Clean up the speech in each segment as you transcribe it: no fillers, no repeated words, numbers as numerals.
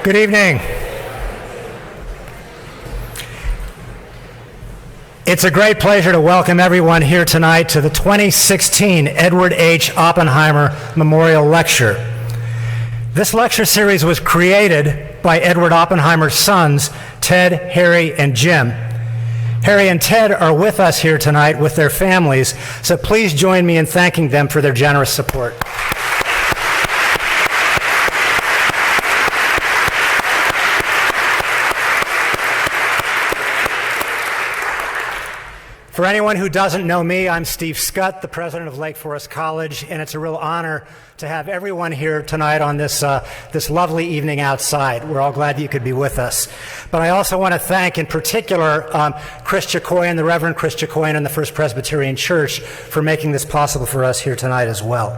Good evening. It's a great pleasure to welcome everyone here tonight to the 2016 Edward H. Oppenheimer Memorial Lecture. This lecture series was created by Edward Oppenheimer's sons, Ted, Harry, and Jim. Harry and Ted are with us here tonight with their families, so please join me in thanking them for their generous support. For anyone who doesn't know me, I'm Steve Scutt, the president of Lake Forest College, and it's a real honor to have everyone here tonight on this lovely evening outside. We're all glad that you could be with us. But I also want to thank, in particular, Chris Chacoyan, the Reverend Chris Chacoyan, and the First Presbyterian Church for making this possible for us here tonight as well.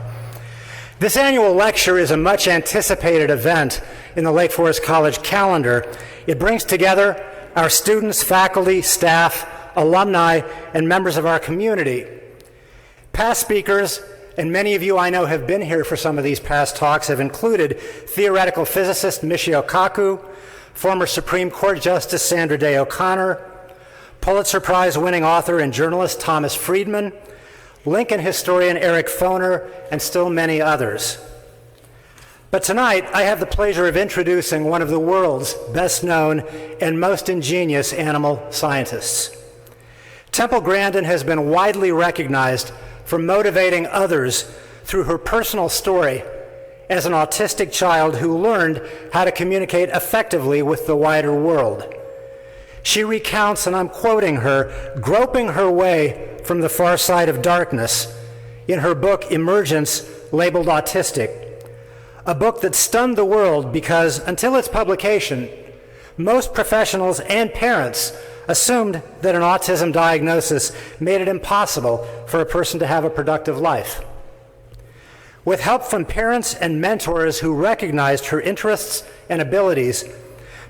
This annual lecture is a much anticipated event in the Lake Forest College calendar. It brings together our students, faculty, staff, alumni, and members of our community. Past speakers, and many of you I know have been here for some of these past talks, have included theoretical physicist Michio Kaku, former Supreme Court Justice Sandra Day O'Connor, Pulitzer Prize-winning author and journalist Thomas Friedman, Lincoln historian Eric Foner, and still many others. But tonight, I have the pleasure of introducing one of the world's best-known and most ingenious animal scientists. Temple Grandin has been widely recognized for motivating others through her personal story as an autistic child who learned how to communicate effectively with the wider world. She recounts, and I'm quoting her, groping her way from the far side of darkness in her book, Emergence, labeled Autistic, a book that stunned the world because, until its publication, most professionals and parents assumed that an autism diagnosis made it impossible for a person to have a productive life. With help from parents and mentors who recognized her interests and abilities,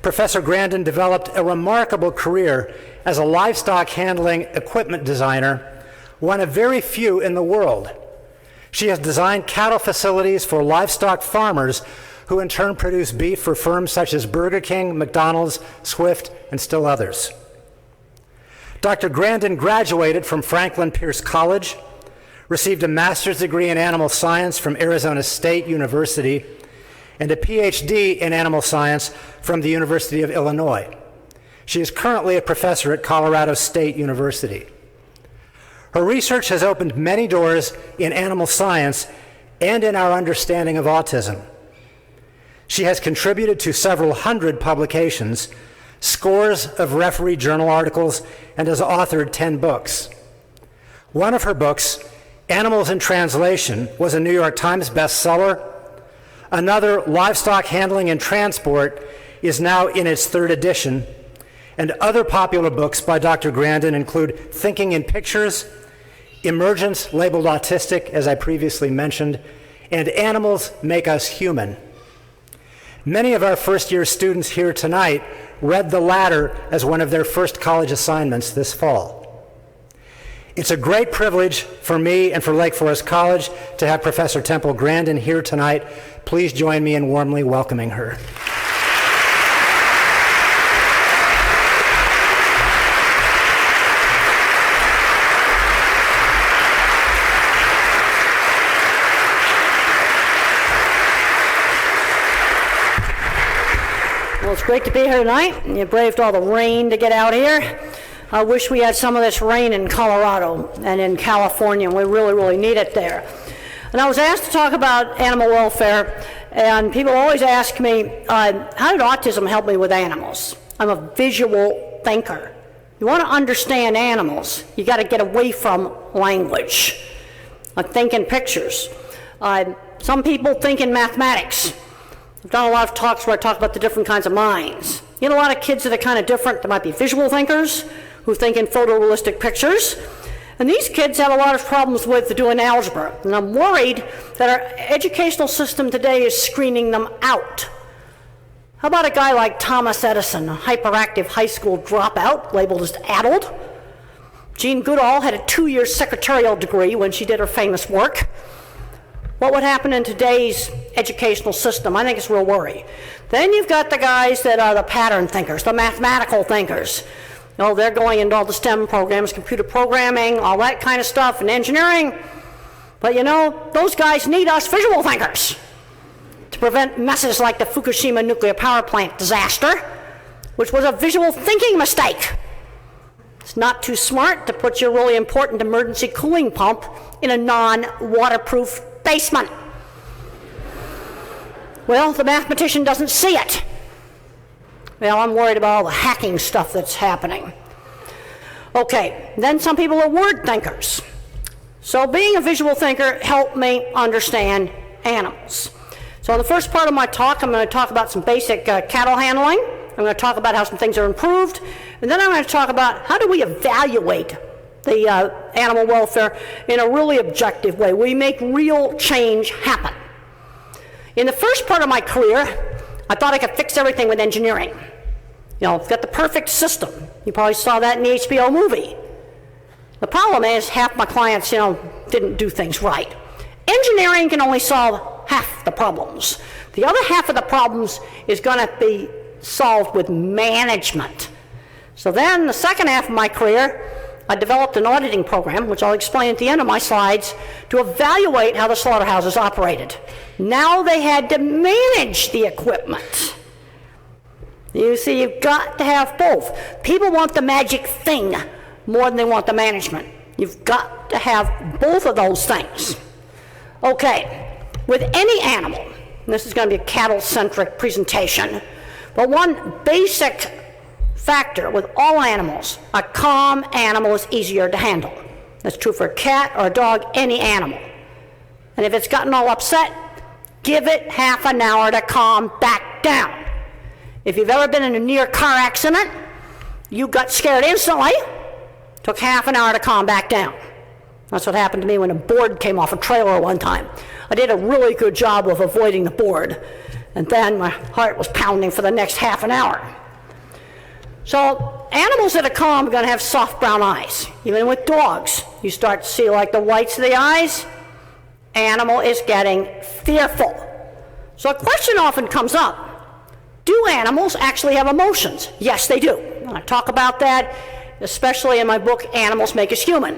Professor Grandin developed a remarkable career as a livestock handling equipment designer, one of very few in the world. She has designed cattle facilities for livestock farmers who in turn produce beef for firms such as Burger King, McDonald's, Swift, and still others. Dr. Grandin graduated from Franklin Pierce College, received a master's degree in animal science from Arizona State University, and a PhD in animal science from the University of Illinois. She is currently a professor at Colorado State University. Her research has opened many doors in animal science and in our understanding of autism. She has contributed to several hundred publications, scores of referee journal articles, and has authored 10 books. One of her books, Animals in Translation, was a New York Times bestseller. Another, Livestock Handling and Transport, is now in its 3rd edition. And other popular books by Dr. Grandin include Thinking in Pictures, Emergence, labeled Autistic, as I previously mentioned, and Animals Make Us Human. Many of our first-year students here tonight read the latter as one of their first college assignments this fall. It's a great privilege for me and for Lake Forest College to have Professor Temple Grandin here tonight. Please join me in warmly welcoming her. Well, it's great to be here tonight. You braved all the rain to get out here. I wish we had some of this rain in Colorado and in California. We really, really need it there. And I was asked to talk about animal welfare, and people always ask me, how did autism help me with animals? I'm a visual thinker. You want to understand animals, you got to get away from language. I think in pictures. Some people think in mathematics. I've done a lot of talks where I talk about the different kinds of minds. You know, a lot of kids that are kind of different. There might be visual thinkers who think in photorealistic pictures. And these kids have a lot of problems with doing algebra. And I'm worried that our educational system today is screening them out. How about a guy like Thomas Edison, a hyperactive high school dropout, labeled as addled? Jean Goodall had a 2-year secretarial degree when she did her famous work. What would happen in today's educational system. I think it's a real worry. Then you've got the guys that are the pattern thinkers, the mathematical thinkers. You know, they're going into all the STEM programs, computer programming, all that kind of stuff, and engineering. But you know, those guys need us visual thinkers to prevent messes like the Fukushima nuclear power plant disaster, which was a visual thinking mistake. It's not too smart to put your really important emergency cooling pump in a non-waterproof basement. Well, the mathematician doesn't see it. Well, I'm worried about all the hacking stuff that's happening. Okay, then some people are word thinkers. So being a visual thinker helped me understand animals. So in the first part of my talk, I'm going to talk about some basic cattle handling. I'm going to talk about how some things are improved. And then I'm going to talk about how do we evaluate the animal welfare in a really objective way. We make real change happen. In the first part of my career, I thought I could fix everything with engineering. You know, I've got the perfect system. You probably saw that in the HBO movie. The problem is half my clients, you know, didn't do things right. Engineering can only solve half the problems. The other half of the problems is going to be solved with management. So then the second half of my career, I developed an auditing program, which I'll explain at the end of my slides, to evaluate how the slaughterhouses operated. Now they had to manage the equipment. You see, you've got to have both. People want the magic thing more than they want the management. You've got to have both of those things. Okay, with any animal, and this is going to be a cattle-centric presentation, but one basic factor with all animals, a calm animal is easier to handle. That's true for a cat or a dog, any animal. And if it's gotten all upset, give it half an hour to calm back down. If you've ever been in a near car accident, you got scared instantly, took half an hour to calm back down. That's what happened to me when a board came off a trailer one time. I did a really good job of avoiding the board, and then my heart was pounding for the next half an hour. So animals that are calm are going to have soft brown eyes. Even with dogs, you start to see like the whites of the eyes, animal is getting fearful. So a question often comes up, do animals actually have emotions? Yes, they do. I talk about that, especially in my book, Animals Make Us Human.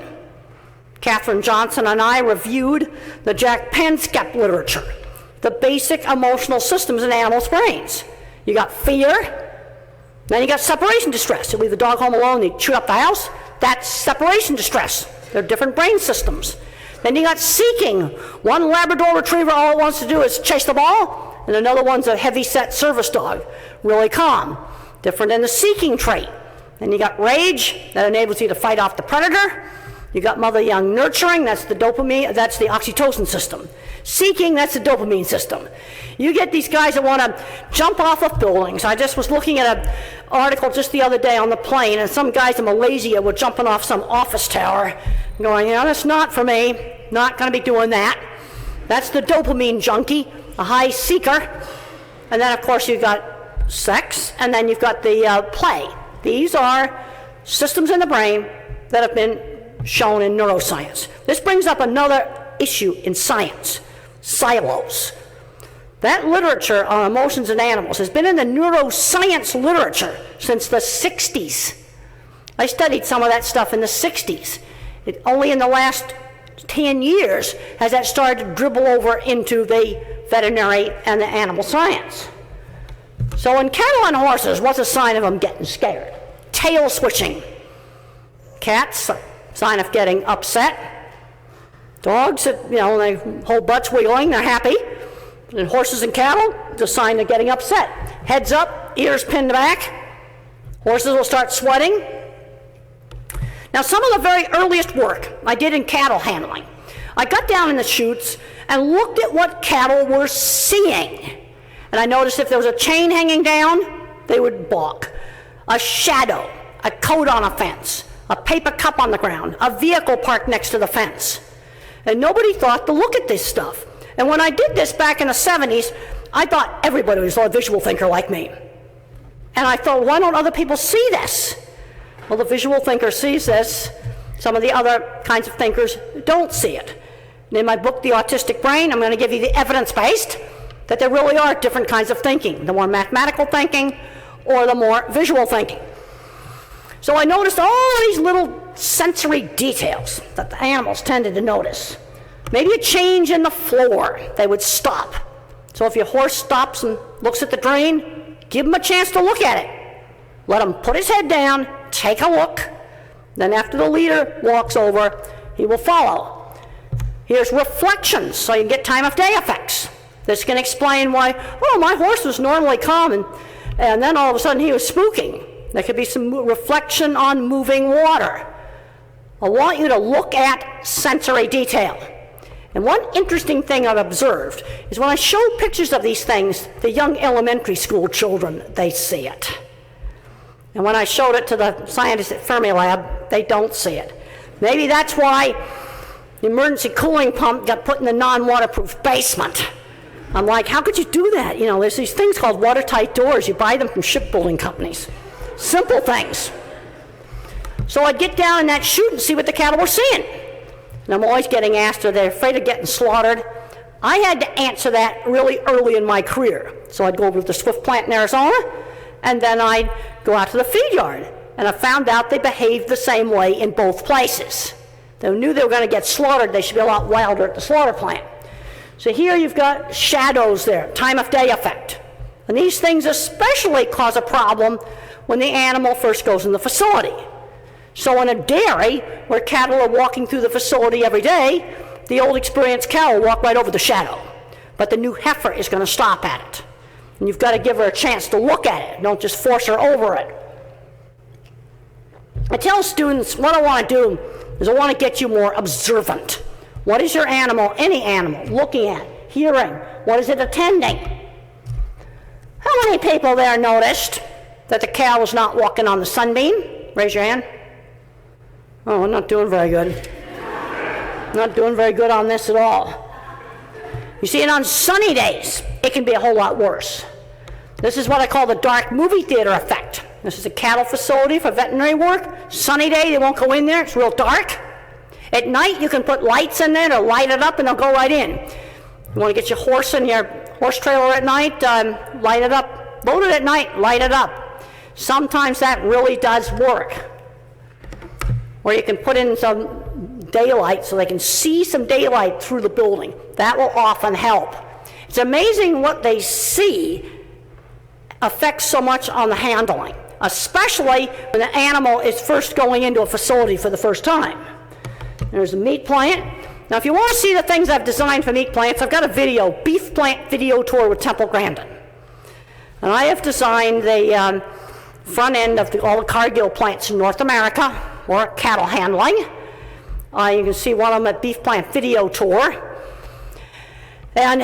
Katherine Johnson and I reviewed the Jack Panskepp literature, the basic emotional systems in animals' brains. You got fear, then you got separation distress. You leave the dog home alone, you chew up the house, that's separation distress. They're different brain systems. Then you got seeking. One Labrador Retriever, all it wants to do is chase the ball, and another one's a heavy-set service dog, really calm. Different than the seeking trait. Then you got rage, that enables you to fight off the predator. You got mother-young nurturing, that's the dopamine, that's the oxytocin system. Seeking, that's the dopamine system. You get these guys that want to jump off of buildings. I just was looking at an article just the other day on the plane, and some guys in Malaysia were jumping off some office tower, going, you know, that's not for me, not going to be doing that. That's the dopamine junkie, a high seeker. And then, of course, you've got sex, and then you've got the play. These are systems in the brain that have been shown in neuroscience. This brings up another issue in science, silos. That literature on emotions in animals has been in the neuroscience literature since the 60s. I studied some of that stuff in the 60s. Only in the last 10 years has that started to dribble over into the veterinary and the animal science. So in cattle and horses, what's a sign of them getting scared? Tail switching. Cats, sign of getting upset. Dogs, you know, they whole butts wiggling, they're happy. And horses and cattle, it's a sign of getting upset. Heads up, ears pinned back. Horses will start sweating. Now, some of the very earliest work I did in cattle handling, I got down in the chutes and looked at what cattle were seeing. And I noticed if there was a chain hanging down, they would balk. A shadow, a coat on a fence, a paper cup on the ground, a vehicle parked next to the fence. And nobody thought to look at this stuff. And when I did this back in the 70s, I thought everybody was a visual thinker like me. And I thought, why don't other people see this? Well, the visual thinker sees this. Some of the other kinds of thinkers don't see it. And in my book, The Autistic Brain, I'm going to give you the evidence-based. that there really are different kinds of thinking, the more mathematical thinking or the more visual thinking. So I noticed all these little sensory details that the animals tended to notice. Maybe a change in the floor, they would stop. So if your horse stops and looks at the drain, give him a chance to look at it. Let him put his head down, take a look. Then after the leader walks over, he will follow. Here's reflections, so you get time of day effects. This can explain why, oh, my horse was normally calm, and then all of a sudden he was spooking. There could be some reflection on moving water. I want you to look at sensory detail. And one interesting thing I've observed is when I show pictures of these things, the young elementary school children, they see it. And when I showed it to the scientists at Fermilab, they don't see it. Maybe that's why the emergency cooling pump got put in the non-waterproof basement. I'm like, how could you do that? You know, there's these things called watertight doors. You buy them from shipbuilding companies. Simple things. So I'd get down in that chute and see what the cattle were seeing. And I'm always getting asked, are they afraid of getting slaughtered? I had to answer that really early in my career. So I'd go over to the Swift plant in Arizona, and then I'd go out to the feed yard. And I found out they behaved the same way in both places. They knew they were going to get slaughtered. They should be a lot wilder at the slaughter plant. So here you've got shadows there, time of day effect. And these things especially cause a problem when the animal first goes in the facility. So in a dairy, where cattle are walking through the facility every day, the old experienced cow will walk right over the shadow. But the new heifer is going to stop at it. And you've got to give her a chance to look at it. Don't just force her over it. I tell students what I want to do is I want to get you more observant. What is your animal, any animal, looking at, hearing? What is it attending? How many people there noticed that the cow was not walking on the sunbeam? Raise your hand. Oh, I'm not doing very good. Not doing very good on this at all. You see, and on sunny days, it can be a whole lot worse. This is what I call the dark movie theater effect. This is a cattle facility for veterinary work. Sunny day, they won't go in there. It's real dark. At night, you can put lights in there to light it up, and they'll go right in. You want to get your horse in your horse trailer at night, light it up. Load it at night, light it up. Sometimes that really does work. Or you can put in some daylight so they can see some daylight through the building. That will often help. It's amazing what they see affects so much on the handling, especially when the animal is first going into a facility for the first time. There's a meat plant. Now, if you want to see the things I've designed for meat plants, I've got a video, beef plant video tour with Temple Grandin. And I have designed the front end of all the Cargill plants in North America, or cattle handling. You can see one of them at beef plant video tour. And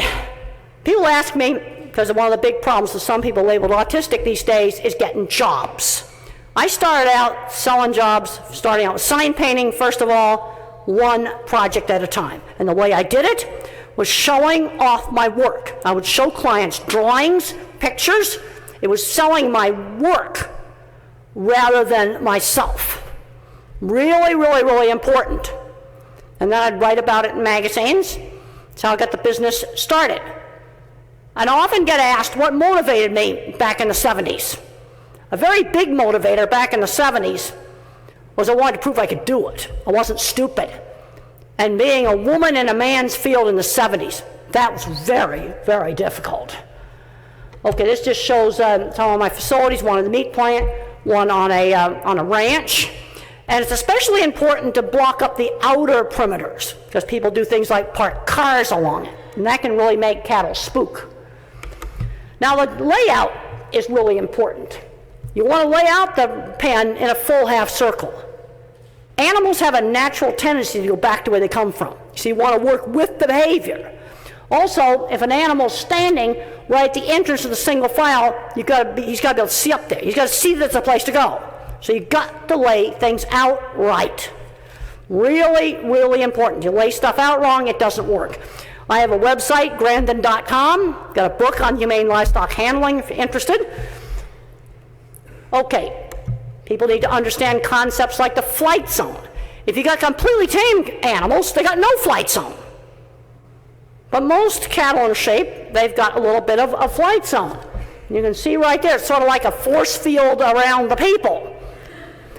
people ask me, because one of the big problems that some people labeled autistic these days is getting jobs. I started out selling jobs, starting out with sign painting, first of all, one project at a time. And the way I did it was showing off my work. I would show clients drawings, pictures. It was selling my work rather than myself. Really, really, really important. And then I'd write about it in magazines. That's how I got the business started. I'd often get asked what motivated me back in the 70s. A very big motivator back in the 70s was I wanted to prove I could do it. I wasn't stupid. And being a woman in a man's field in the 70s, that was very, very difficult. Okay, this just shows some of my facilities, one in the meat plant, one on a ranch. And it's especially important to block up the outer perimeters because people do things like park cars along it, and that can really make cattle spook. Now, the layout is really important. You want to lay out the pen in a full half circle. Animals have a natural tendency to go back to where they come from. So you want to work with the behavior. Also, if an animal's standing right at the entrance of the single file, he's got to be able to see up there. He's got to see that there's a place to go. So you've got to lay things out right. Really, really important. You lay stuff out wrong, it doesn't work. I have a website, Grandin.com. Got a book on humane livestock handling if you're interested. Okay, people need to understand concepts like the flight zone. If you got completely tame animals, they got no flight zone. But most cattle in shape, they've got a little bit of a flight zone. You can see right there, it's sort of like a force field around the people.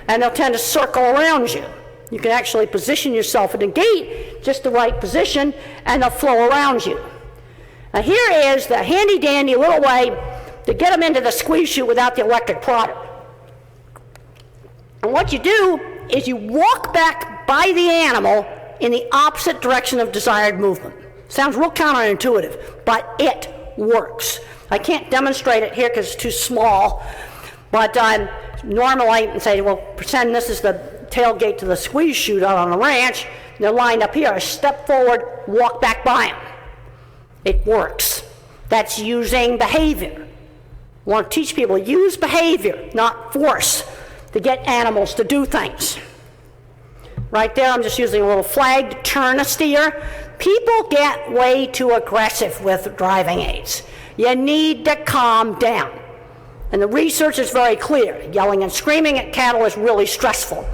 And they'll tend to circle around you. You can actually position yourself at the gate, just the right position, and they'll flow around you. Now here is the handy-dandy little way to get them into the squeeze chute without the electric prodder. And what you do is you walk back by the animal in the opposite direction of desired movement. Sounds real counterintuitive, but it works. I can't demonstrate it here because it's too small, but normally I can say, well, pretend this is the tailgate to the squeeze chute out on the ranch. They're lined up here. I step forward, walk back by them. It works. That's using behavior. I want to teach people, use behavior, not force, to get animals to do things. Right there, I'm just using a little flag to turn a steer. People get way too aggressive with driving aids. You need to calm down. And the research is very clear. Yelling and screaming at cattle is really stressful.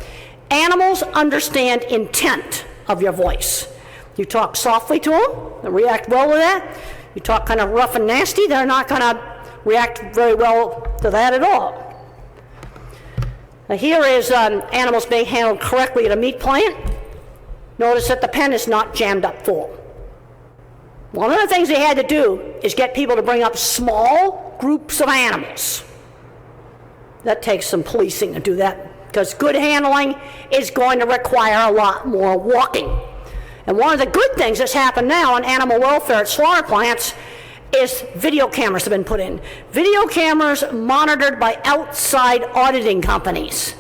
Animals understand intent of your voice. You talk softly to them, they react well to that. You talk kind of rough and nasty, they're not going to react very well to that at all. Now here is animals being handled correctly at a meat plant. Notice that the pen is not jammed up full. One of the things they had to do is get people to bring up small groups of animals. That takes some policing to do that, because good handling is going to require a lot more walking. And one of the good things that's happened now in animal welfare at slaughter plants is video cameras have been put in. Video cameras monitored by outside auditing companies.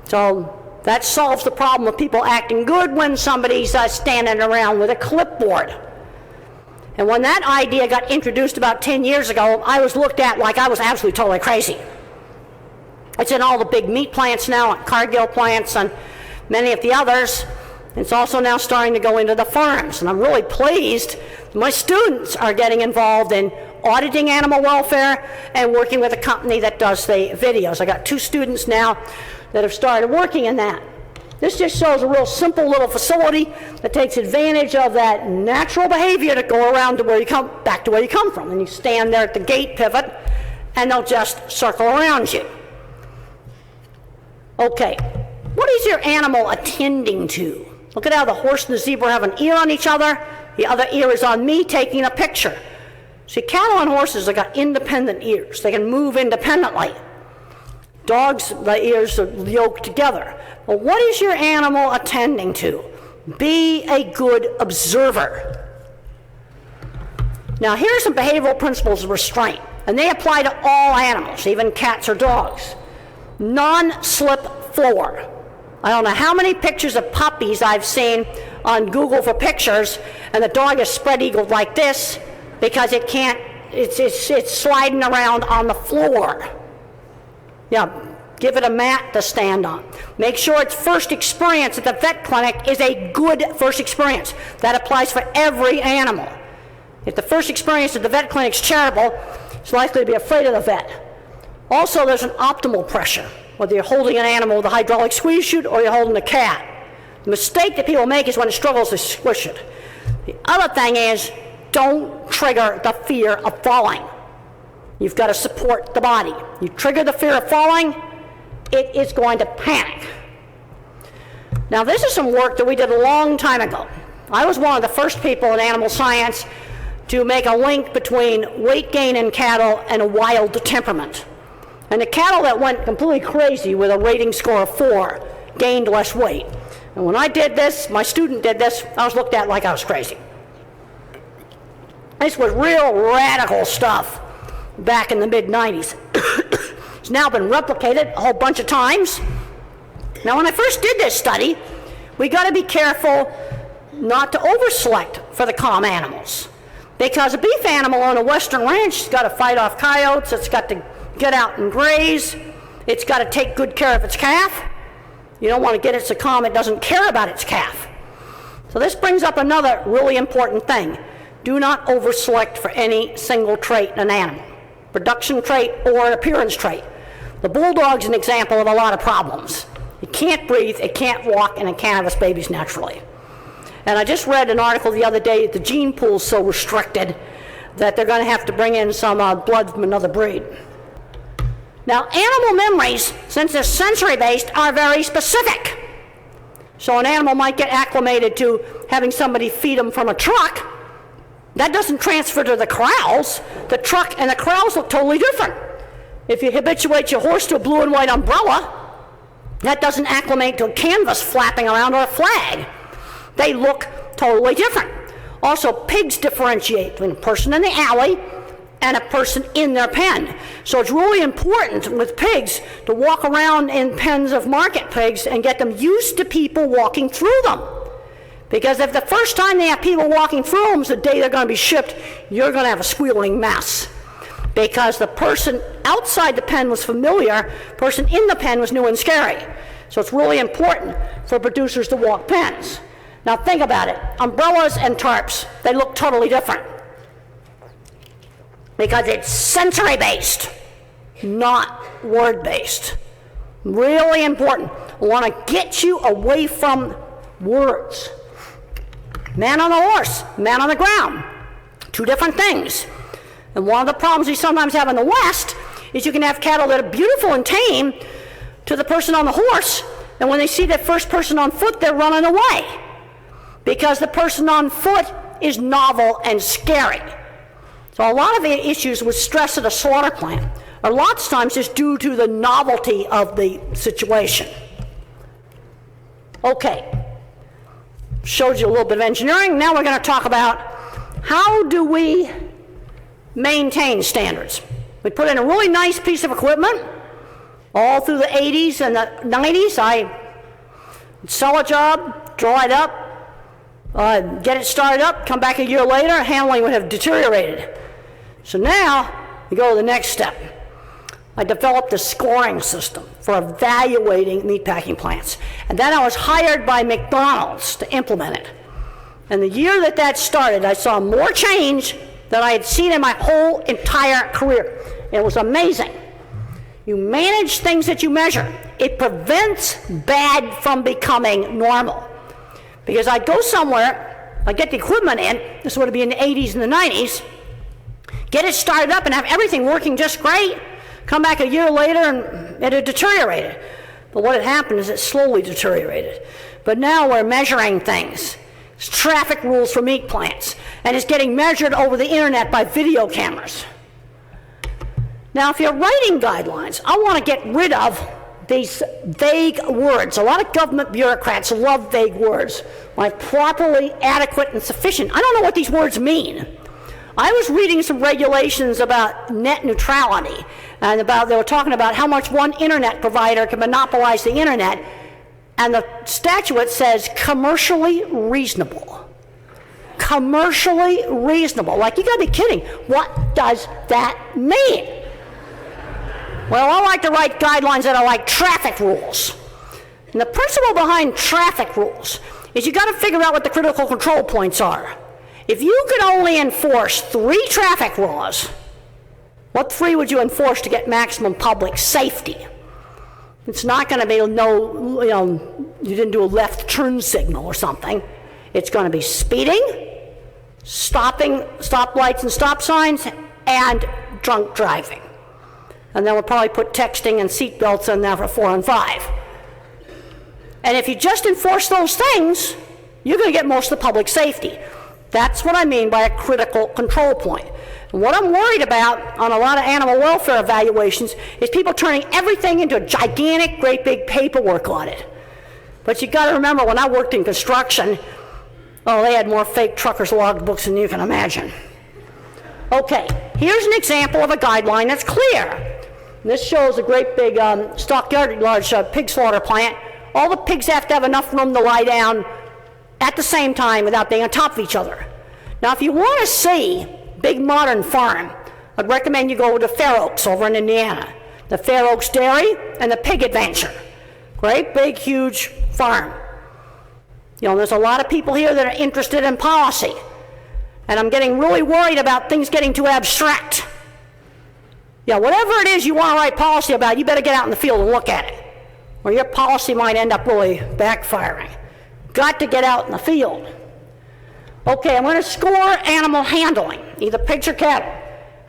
So that solves the problem of people acting good when somebody's standing around with a clipboard. And when that idea got introduced about 10 years ago, I was looked at like I was absolutely totally crazy. It's in all the big meat plants now, and Cargill plants, and many of the others. It's also now starting to go into the farms, and I'm really pleased my students are getting involved in auditing animal welfare and working with a company that does the videos. I got 2 students now that have started working in that. This just shows a real simple little facility that takes advantage of that natural behavior to go around to where you come, back to where you come from. And you stand there at the gate pivot, and they'll just circle around you. Okay, what is your animal attending to? Look at how the horse and the zebra have an ear on each other. The other ear is on me taking a picture. See, cattle and horses have got independent ears. They can move independently. Dogs, the ears are yoked together. Well, what is your animal attending to? Be a good observer. Now, here are some behavioral principles of restraint, and they apply to all animals, even cats or dogs. Non-slip floor. I don't know how many pictures of puppies I've seen on Google for pictures, and the dog is spread-eagled like this because it can't, it's sliding around on the floor. Yeah, give it a mat to stand on. Make sure its first experience at the vet clinic is a good first experience. That applies for every animal. If the first experience at the vet clinic is terrible, it's likely to be afraid of the vet. Also, there's an optimal pressure, whether you're holding an animal with a hydraulic squeeze chute or you're holding a cat. The mistake that people make is when it struggles to squish it. The other thing is, don't trigger the fear of falling. You've got to support the body. You trigger the fear of falling, it is going to panic. Now, this is some work that we did a long time ago. I was one of the first people in animal science to make a link between weight gain in cattle and a wild temperament. And the cattle that went completely crazy with a rating score of 4 gained less weight. And when I did this, my student did this, I was looked at like I was crazy. This was real radical stuff back in the mid-90s. It's now been replicated a whole bunch of times. Now, when I first did this study, we got to be careful not to over-select for the calm animals. Because a beef animal on a western ranch has got to fight off coyotes, it's got to get out and graze, it's got to take good care of its calf. You don't want to get it so calm it doesn't care about its calf. So this brings up another really important thing. Do not over-select for any single trait in an animal, production trait or an appearance trait. The bulldog's an example of a lot of problems. It can't breathe, it can't walk, and it can't have its babies naturally. And I just read an article the other day that the gene pool is so restricted that they're going to have to bring in some blood from another breed. Now, animal memories, since they're sensory-based, are very specific. So an animal might get acclimated to having somebody feed them from a truck. That doesn't transfer to the corrals. The truck and the corrals look totally different. If you habituate your horse to a blue and white umbrella, that doesn't acclimate to a canvas flapping around or a flag. They look totally different. Also, pigs differentiate between a person in the alley and a person in their pen. So it's really important with pigs to walk around in pens of market pigs and get them used to people walking through them. Because if the first time they have people walking through them is the day they're going to be shipped, you're going to have a squealing mess. Because the person outside the pen was familiar, the person in the pen was new and scary. So it's really important for producers to walk pens. Now think about it. Umbrellas and tarps, they look totally different. Because it's sensory-based, not word-based. Really important. I want to get you away from words. Man on the horse, man on the ground. Two different things. And one of the problems we sometimes have in the West is you can have cattle that are beautiful and tame to the person on the horse, and when they see that first person on foot, they're running away. Because the person on foot is novel and scary. So a lot of the issues with stress at a slaughter plant are lots of times just due to the novelty of the situation. Okay, showed you a little bit of engineering. Now we're going to talk about how do we maintain standards. We put in a really nice piece of equipment all through the 80s and the 90s. I sell a job, draw it up, get it started up, come back a year later, handling would have deteriorated. So now, we go to the next step. I developed a scoring system for evaluating meatpacking plants. And then I was hired by McDonald's to implement it. And the year that that started, I saw more change than I had seen in my whole entire career. It was amazing. You manage things that you measure. It prevents bad from becoming normal. Because I'd go somewhere, I'd get the equipment in, this would be in the 80s and the 90s, get it started up and have everything working just great, come back a year later and it had deteriorated. But what had happened is it slowly deteriorated. But now we're measuring things. It's traffic rules for meat plants, and it's getting measured over the internet by video cameras. Now, if you're writing guidelines, I want to get rid of these vague words. A lot of government bureaucrats love vague words, like properly, adequate, and sufficient. I don't know what these words mean. I was reading some regulations about net neutrality, and they were talking about how much one internet provider can monopolize the internet, and the statute says commercially reasonable. Commercially reasonable. Like, you gotta be kidding. What does that mean? Well, I like to write guidelines that are like traffic rules. And the principle behind traffic rules is you gotta figure out what the critical control points are. If you could only enforce 3 traffic laws, what 3 would you enforce to get maximum public safety? It's not going to be you didn't do a left turn signal or something. It's going to be speeding, stopping, stoplights and stop signs, and drunk driving. And then we'll probably put texting and seat belts in there for 4 and 5. And if you just enforce those things, you're going to get most of the public safety. That's what I mean by a critical control point. And what I'm worried about on a lot of animal welfare evaluations is people turning everything into a gigantic, great big paperwork audit. But you got to remember, when I worked in construction, they had more fake truckers' logbooks than you can imagine. Okay, here's an example of a guideline that's clear. This shows a great big stockyard, large pig slaughter plant. All the pigs have to have enough room to lie down at the same time without being on top of each other. Now, if you want to see big modern farm, I'd recommend you go to Fair Oaks over in Indiana. The Fair Oaks Dairy and the Pig Adventure. Great big huge farm. There's a lot of people here that are interested in policy. And I'm getting really worried about things getting too abstract. Whatever it is you want to write policy about, you better get out in the field and look at it, or your policy might end up really backfiring. Got to get out in the field. Okay, I'm going to score animal handling, either pigs or cattle.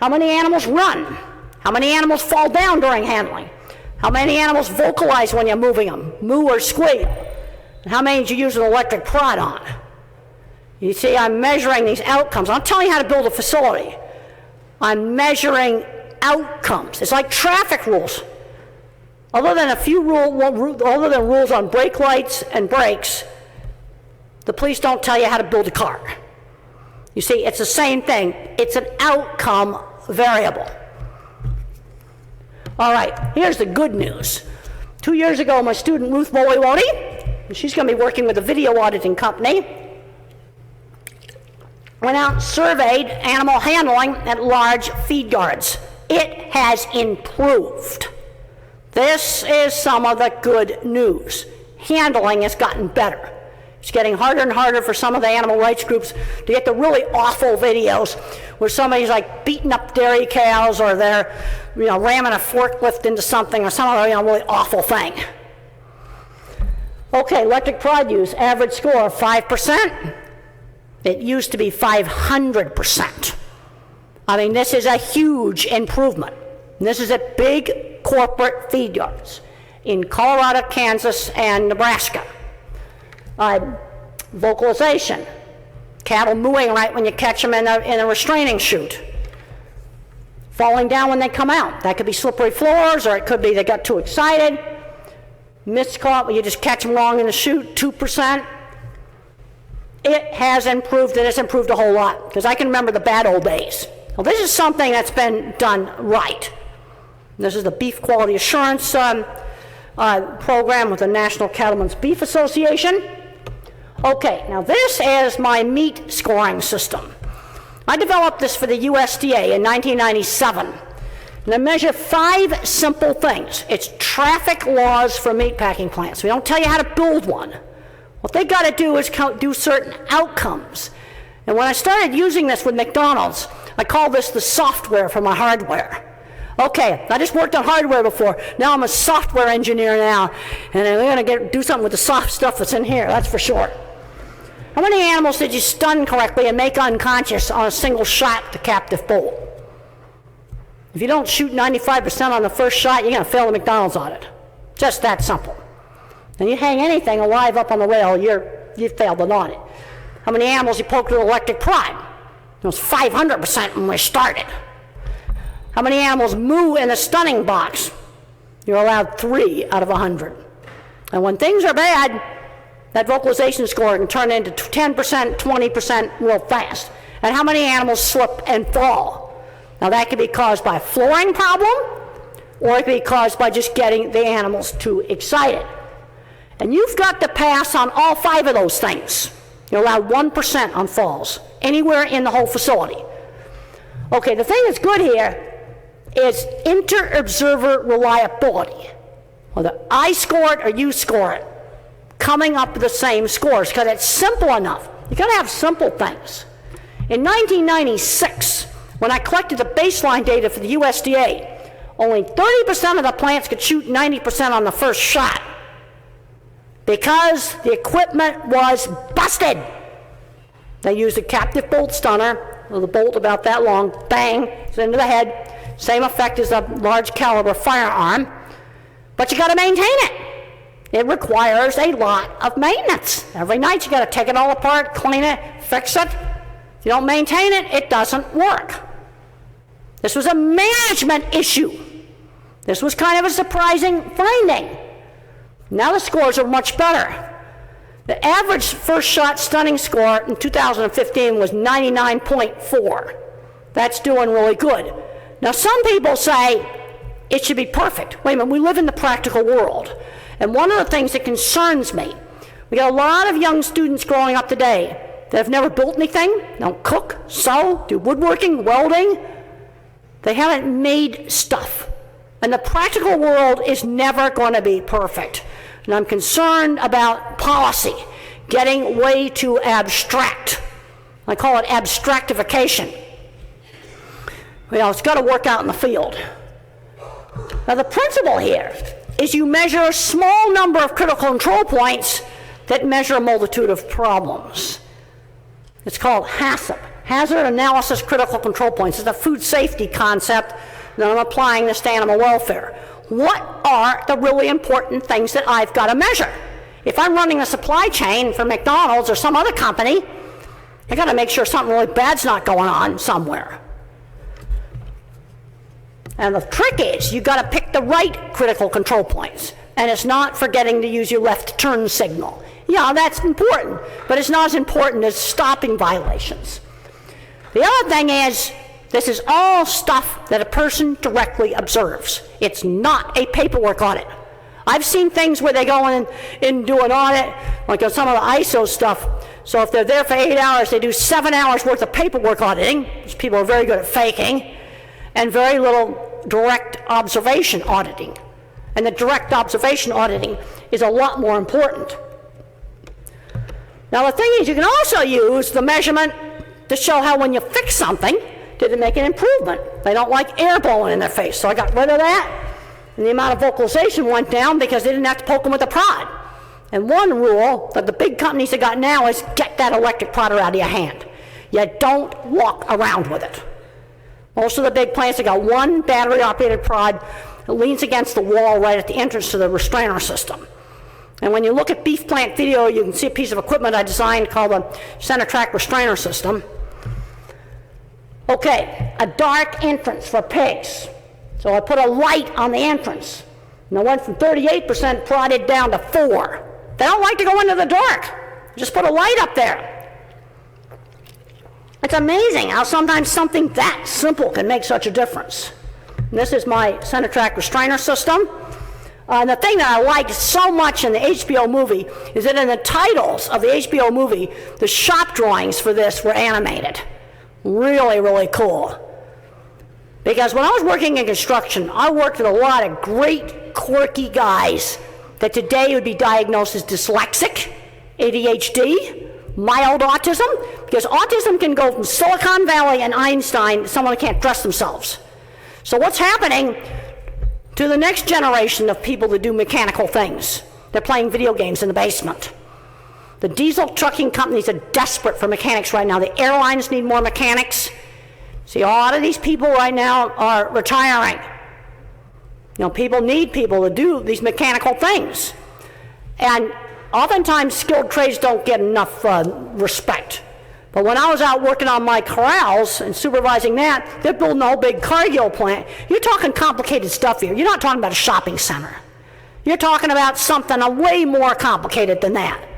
How many animals run? How many animals fall down during handling? How many animals vocalize when you're moving them, moo or squeal? And how many did you use an electric prod on? You see, I'm measuring these outcomes. I'm telling you how to build a facility. I'm measuring outcomes. It's like traffic rules. Other than other than rules on brake lights and brakes, the police don't tell you how to build a car. You see, it's the same thing. It's an outcome variable. All right, here's the good news. 2 years ago, my student Ruth Woliwodi, she's going to be working with a video auditing company, went out and surveyed animal handling at large feed yards. It has improved. This is some of the good news. Handling has gotten better. It's getting harder and harder for some of the animal rights groups to get the really awful videos where somebody's like beating up dairy cows, or they're ramming a forklift into something, or some other really awful thing. Okay, electric prod use, average score 5%. It used to be 500%. I mean, this is a huge improvement. And this is at big corporate feed yards in Colorado, Kansas, and Nebraska. Vocalization, cattle mooing right when you catch them in a restraining chute. Falling down when they come out. That could be slippery floors, or it could be they got too excited. Missed caught when you just catch them wrong in the chute, 2%. It has improved, and it's improved a whole lot, because I can remember the bad old days. Well, this is something that's been done right. This is the Beef Quality Assurance program with the National Cattlemen's Beef Association. Okay, now this is my meat scoring system. I developed this for the USDA in 1997. And I measure 5 simple things. It's traffic laws for meat packing plants. We don't tell you how to build one. What they got to do is do certain outcomes. And when I started using this with McDonald's, I call this the software for my hardware. Okay, I just worked on hardware before. Now I'm a software engineer now, and I'm going to do something with the soft stuff that's in here, that's for sure. How many animals did you stun correctly and make unconscious on a single shot with the captive bolt? If you don't shoot 95% on the first shot, you're going to fail the McDonald's audit. Just that simple. And you hang anything alive up on the rail, you failed an audit. How many animals you poked with an electric prod? It was 500% when we started. How many animals moo in a stunning box? You're allowed 3 out of 100. And when things are bad, that vocalization score can turn into 10%, 20% real fast. And how many animals slip and fall? Now that could be caused by a flooring problem, or it could be caused by just getting the animals too excited. And you've got to pass on all 5 of those things. You're allowed 1% on falls, anywhere in the whole facility. Okay, the thing that's good here is inter-observer reliability. Whether I score it or you score it, coming up with the same scores, because it's simple enough. You got to have simple things. In 1996, when I collected the baseline data for the USDA, only 30% of the plants could shoot 90% on the first shot because the equipment was busted. They used a captive bolt stunner, with a bolt about that long, bang, it's into the head. Same effect as a large caliber firearm, but you got to maintain it. It requires a lot of maintenance. Every night you got to take it all apart, clean it, fix it. If you don't maintain it, it doesn't work. This was a management issue. This was kind of a surprising finding. Now the scores are much better. The average first shot stunning score in 2015 was 99.4. That's doing really good. Now some people say it should be perfect. Wait a minute, we live in the practical world. And one of the things that concerns me, we got a lot of young students growing up today that have never built anything, don't cook, sew, do woodworking, welding. They haven't made stuff. And the practical world is never going to be perfect. And I'm concerned about policy getting way too abstract. I call it abstractification. It's got to work out in the field. Now the principle here is you measure a small number of critical control points that measure a multitude of problems. It's called HACCP, Hazard Analysis Critical Control Points. It's a food safety concept that I'm applying this to animal welfare. What are the really important things that I've got to measure? If I'm running a supply chain for McDonald's or some other company, I got to make sure something really bad's not going on somewhere. And the trick is you got to pick the right critical control points. And it's not forgetting to use your left turn signal. Yeah, that's important, but it's not as important as stopping violations. The other thing is, this is all stuff that a person directly observes. It's not a paperwork audit. I've seen things where they go in and do an audit, like on some of the ISO stuff. So if they're there for 8 hours, they do 7 hours worth of paperwork auditing, which people are very good at faking, and very little direct observation auditing. And the direct observation auditing is a lot more important. Now the thing is, you can also use the measurement to show how when you fix something, did it make an improvement? They don't like air blowing in their face, so I got rid of that. And the amount of vocalization went down because they didn't have to poke them with a prod. And one rule that the big companies have got now is get that electric prodder out of your hand. You don't walk around with it. Most of the big plants have got one battery-operated prod that leans against the wall right at the entrance to the restrainer system. And when you look at beef plant video, you can see a piece of equipment I designed called a center track restrainer system. Okay, a dark entrance for pigs. So I put a light on the entrance. And I went from 38% prodded down to 4%. They don't like to go into the dark. Just put a light up there. It's amazing how sometimes something that simple can make such a difference. And this is my center track restrainer system. And the thing that I liked so much in the HBO movie is that in the titles of the HBO movie, the shop drawings for this were animated. Really, really cool. Because when I was working in construction, I worked with a lot of great, quirky guys that today would be diagnosed as dyslexic, ADHD, mild autism, because autism can go from Silicon Valley and Einstein to someone who can't dress themselves. So what's happening to the next generation of people that do mechanical things? They're playing video games in the basement. The diesel trucking companies are desperate for mechanics right now. The airlines need more mechanics. See, a lot of these people right now are retiring. You know, people need people to do these mechanical things. And oftentimes skilled trades don't get enough respect. But when I was out working on my corrals and supervising that, they're building a whole big Cargill plant. You're talking complicated stuff here. You're not talking about a shopping center. You're talking about something way more complicated than that.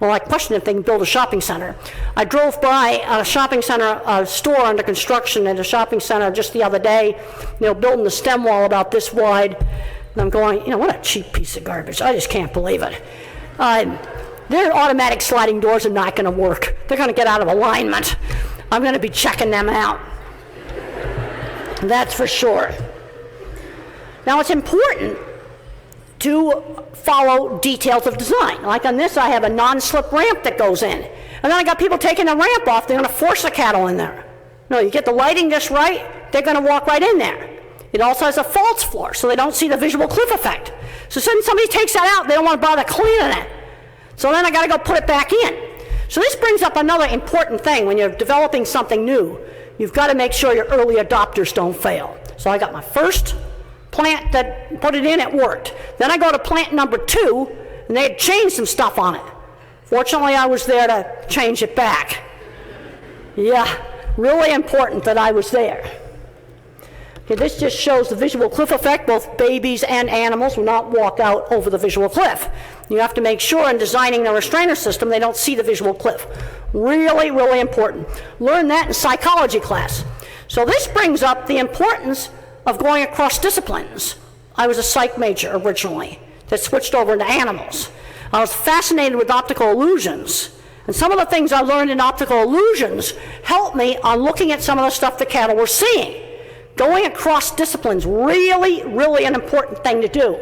Well, I questioned if they can build a shopping center. I drove by a shopping center, a store under construction at a shopping center just the other day, building the stem wall about this wide. And I'm going, what a cheap piece of garbage. I just can't believe it. Their automatic sliding doors are not going to work. They're going to get out of alignment. I'm going to be checking them out. That's for sure. Now, it's important to follow details of design. Like on this, I have a non-slip ramp that goes in. And then I got people taking the ramp off. They're going to force the cattle in there. No, you get the lighting just right, they're going to walk right in there. It also has a false floor, so they don't see the visual cliff effect. So suddenly somebody takes that out, they don't want to bother cleaning it. So then I got to go put it back in. So this brings up another important thing. When you're developing something new, you've got to make sure your early adopters don't fail. So I got my first plant that put it in, it worked. Then I go to plant number 2, and they had changed some stuff on it. Fortunately, I was there to change it back. Yeah, really important that I was there. Okay, this just shows the visual cliff effect. Both babies and animals will not walk out over the visual cliff. You have to make sure in designing the restrainer system they don't see the visual cliff. Really, really important. Learn that in psychology class. So this brings up the importance of going across disciplines. I was a psych major originally that switched over into animals. I was fascinated with optical illusions. And some of the things I learned in optical illusions helped me on looking at some of the stuff the cattle were seeing. Going across disciplines, really, really an important thing to do.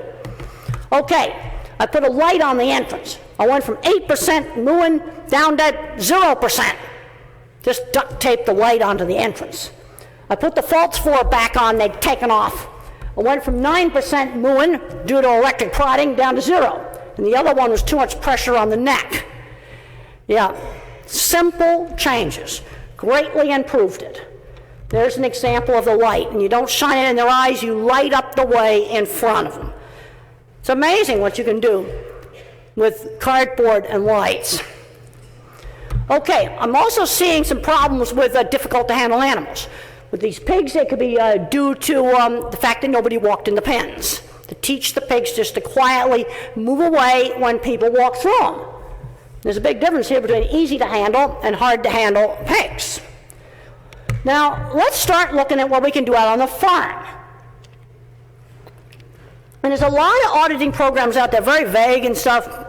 Okay, I put a light on the entrance. I went from 8% mooing down to 0%. Just duct taped the light onto the entrance. I put the false floor back on, they'd taken off. I went from 9% mooing due to electric prodding down to 0. And the other one was too much pressure on the neck. Yeah, Simple changes greatly improved it. There's an example of the light, and you don't shine it in their eyes, you light up the way in front of them. It's amazing what you can do with cardboard and lights. Okay, I'm also seeing some problems with difficult to handle animals. With these pigs, it could be due to the fact that nobody walked in the pens. To teach the pigs just to quietly move away when people walk through them. There's a big difference here between easy to handle and hard to handle pigs. Now, let's start looking at what we can do out on the farm. And there's a lot of auditing programs out there, very vague and stuff.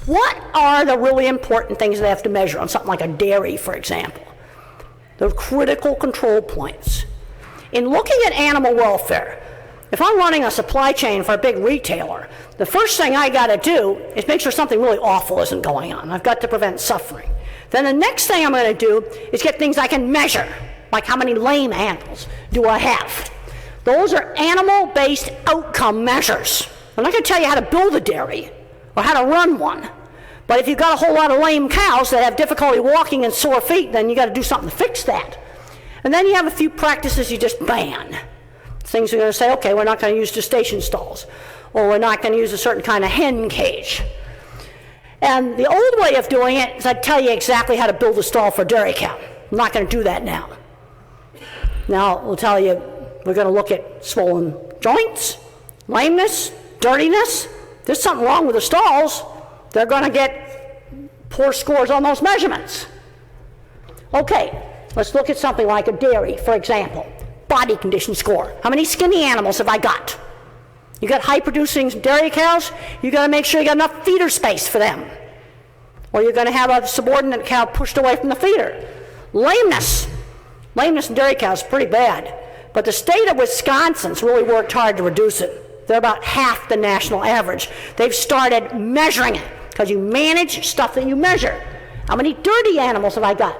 What are the really important things they have to measure on something like a dairy, for example? The critical control points. In looking at animal welfare, if I'm running a supply chain for a big retailer, the first thing I got to do is make sure something really awful isn't going on. I've got to prevent suffering. Then the next thing I'm going to do is get things I can measure, like how many lame animals do I have. Those are animal-based outcome measures. I'm not going to tell you how to build a dairy or how to run one. But if you've got a whole lot of lame cows that have difficulty walking and sore feet, then you got to do something to fix that. And then you have a few practices you just ban. Things you're going to say, okay, we're not going to use gestation stalls, or we're not going to use a certain kind of hen cage. And the old way of doing it is I'd tell you exactly how to build a stall for a dairy cow. I'm not going to do that now. Now we'll tell you, we're going to look at swollen joints, lameness, dirtiness. If there's something wrong with the stalls, they're going to get poor scores on those measurements. Okay, let's look at something like a dairy, for example. Body condition score. How many skinny animals have I got? You got high-producing dairy cows, you got to make sure you got enough feeder space for them. Or you're going to have a subordinate cow pushed away from the feeder. Lameness. Lameness in dairy cows is pretty bad. But the state of Wisconsin's really worked hard to reduce it. They're about half the national average. They've started measuring it, because you manage stuff that you measure. How many dirty animals have I got?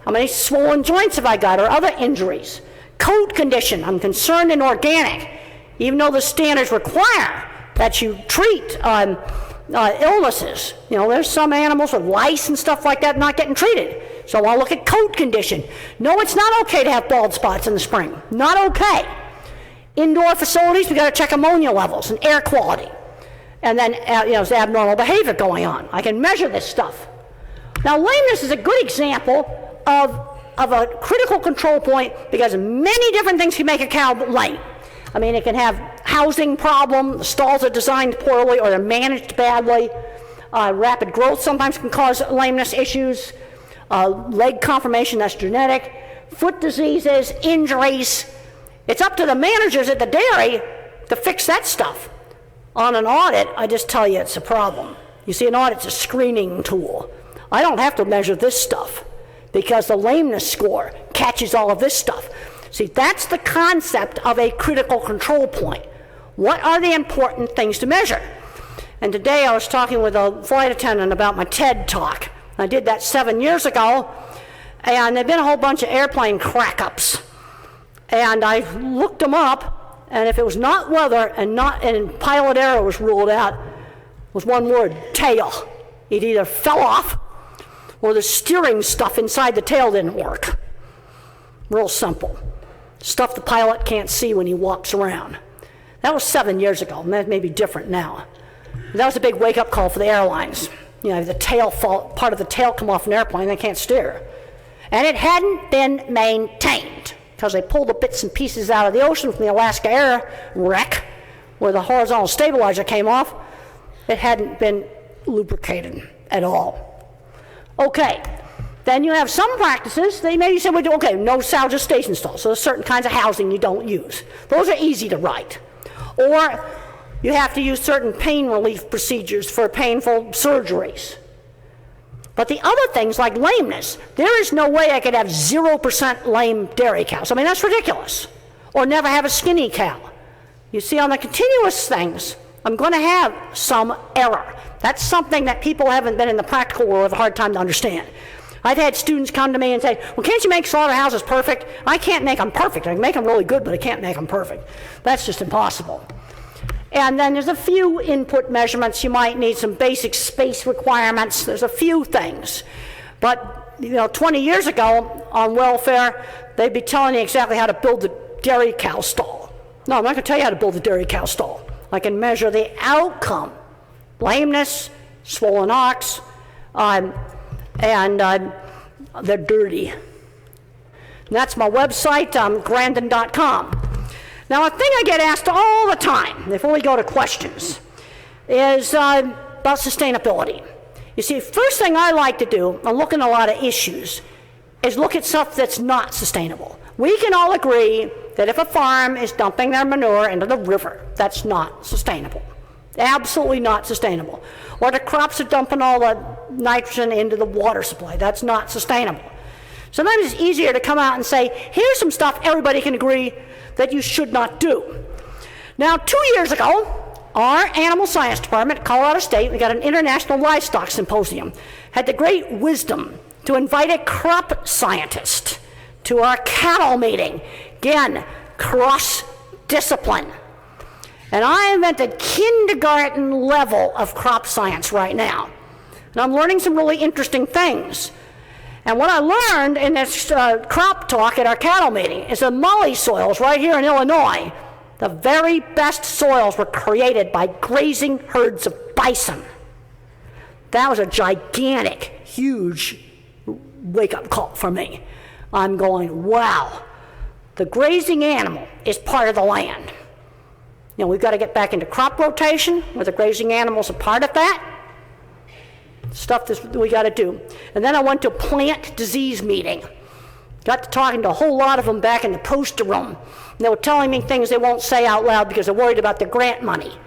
How many swollen joints have I got, or other injuries? Coat condition, I'm concerned in organic. Even though the standards require that you treat illnesses. You know, there's some animals with lice and stuff like that not getting treated. So I'll look at coat condition. No, it's not okay to have bald spots in the spring. Not okay. Indoor facilities, we got to check ammonia levels and air quality. And then, there's abnormal behavior going on. I can measure this stuff. Now, lameness is a good example of a critical control point, because many different things can make a cow lame. I mean, it can have housing problem, the stalls are designed poorly or they're managed badly. Rapid growth sometimes can cause lameness issues. Leg conformation, that's genetic. Foot diseases, injuries. It's up to the managers at the dairy to fix that stuff. On an audit, I just tell you it's a problem. You see, an audit's a screening tool. I don't have to measure this stuff, because the lameness score catches all of this stuff. See, that's the concept of a critical control point. What are the important things to measure? And today I was talking with a flight attendant about my TED talk. I did that 7 years ago, and there'd been a whole bunch of airplane crack-ups. And I looked them up, and if it was not weather and pilot error was ruled out, was one word: tail. It either fell off or the steering stuff inside the tail didn't work. Real simple. Stuff the pilot can't see when he walks around. That was 7 years ago. That may be different now. That was a big wake-up call for the airlines. You know, the tail part of the tail come off an airplane, they can't steer. And it hadn't been maintained, because they pulled the bits and pieces out of the ocean from the Alaska Air wreck, where the horizontal stabilizer came off. It hadn't been lubricated at all. Okay, then you have some practices, they maybe say, well, okay, no sow gestation stalls, so there's certain kinds of housing you don't use. Those are easy to write. Or you have to use certain pain relief procedures for painful surgeries. But the other things, like lameness, there is no way I could have 0% lame dairy cows. I mean, that's ridiculous. Or never have a skinny cow. You see, on the continuous things, I'm going to have some error. That's something that people haven't been in the practical world have a hard time to understand. I've had students come to me and say, well, can't you make slaughterhouses perfect? I can't make them perfect. I can make them really good, but I can't make them perfect. That's just impossible. And then there's a few input measurements. You might need some basic space requirements. There's a few things. But, 20 years ago on welfare, they'd be telling you exactly how to build the dairy cow stall. No, I'm not going to tell you how to build the dairy cow stall. I can measure the outcome: lameness, swollen ox, and they're dirty. And that's my website, Grandin.com. Now, a thing I get asked all the time before we go to questions is about sustainability. You see, first thing I like to do, I'm looking at a lot of issues, is look at stuff that's not sustainable. We can all agree that if a farm is dumping their manure into the river, that's not sustainable. Absolutely not sustainable. Or the crops are dumping all the nitrogen into the water supply. That's not sustainable. Sometimes it's easier to come out and say, here's some stuff everybody can agree that you should not do. Now, 2 years ago, our animal science department at Colorado State, we got an international livestock symposium, had the great wisdom to invite a crop scientist to our cattle meeting. Again, cross-discipline. And I invented kindergarten level of crop science right now. And I'm learning some really interesting things. And what I learned in this crop talk at our cattle meeting is the mully soils right here in Illinois, the very best soils were created by grazing herds of bison. That was a gigantic, huge wake-up call for me. I'm going, wow, the grazing animal is part of the land. We've got to get back into crop rotation, where the grazing animals are part of that. Stuff that we got to do. And then I went to a plant disease meeting. Got to talking to a whole lot of them back in the poster room. And they were telling me things they won't say out loud because they're worried about their grant money.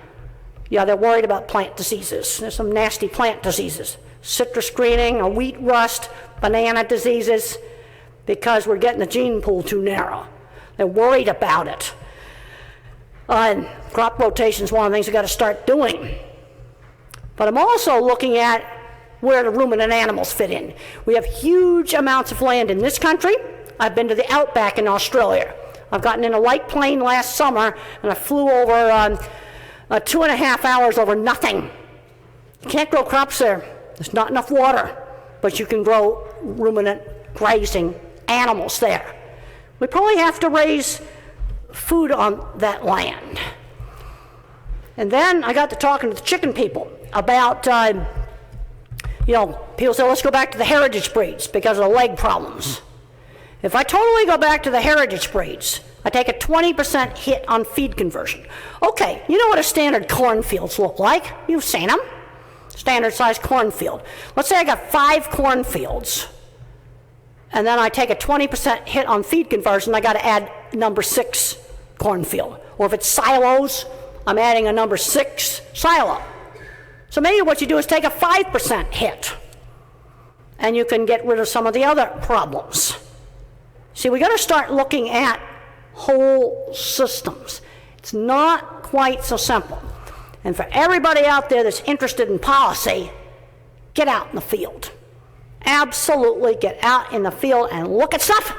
Yeah, they're worried about plant diseases. There's some nasty plant diseases. Citrus greening, or wheat rust, banana diseases, because we're getting the gene pool too narrow. They're worried about it. And crop rotation is one of the things we've got to start doing. But I'm also looking at where the ruminant animals fit in. We have huge amounts of land in this country. I've been to the outback in Australia. I've gotten in a light plane last summer, and I flew over 2.5 hours over nothing. You can't grow crops there. There's not enough water, but you can grow ruminant grazing animals there. We probably have to raise food on that land. And then I got to talking to the chicken people about, people say, let's go back to the heritage breeds because of the leg problems. If I totally go back to the heritage breeds, I take a 20% hit on feed conversion. Okay, you know what a standard cornfields look like. You've seen them. Standard sized cornfield. Let's say I got 5 cornfields, and then I take a 20% hit on feed conversion, I got to add number 6 cornfield. Or if it's silos, I'm adding a number 6 silo. So maybe what you do is take a 5% hit, and you can get rid of some of the other problems. See, we got to start looking at whole systems. It's not quite so simple. And for everybody out there that's interested in policy, get out in the field. Absolutely get out in the field and look at stuff.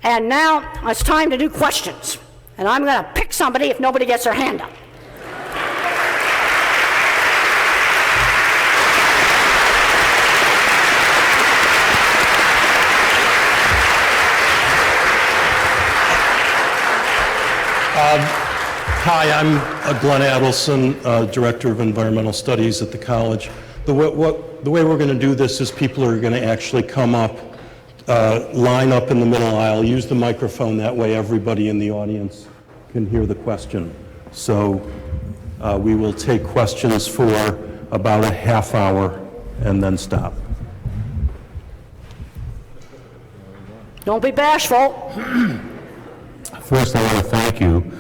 And now it's time to do questions. And I'm going to pick somebody if nobody gets their hand up. Hi, I'm Glenn Adelson, Director of Environmental Studies at the college. The way we're going to do this is people are going to actually come up, line up in the middle aisle, use the microphone, that way everybody in the audience can hear the question. So we will take questions for about a half hour and then stop. Don't be bashful. First, I want to thank you.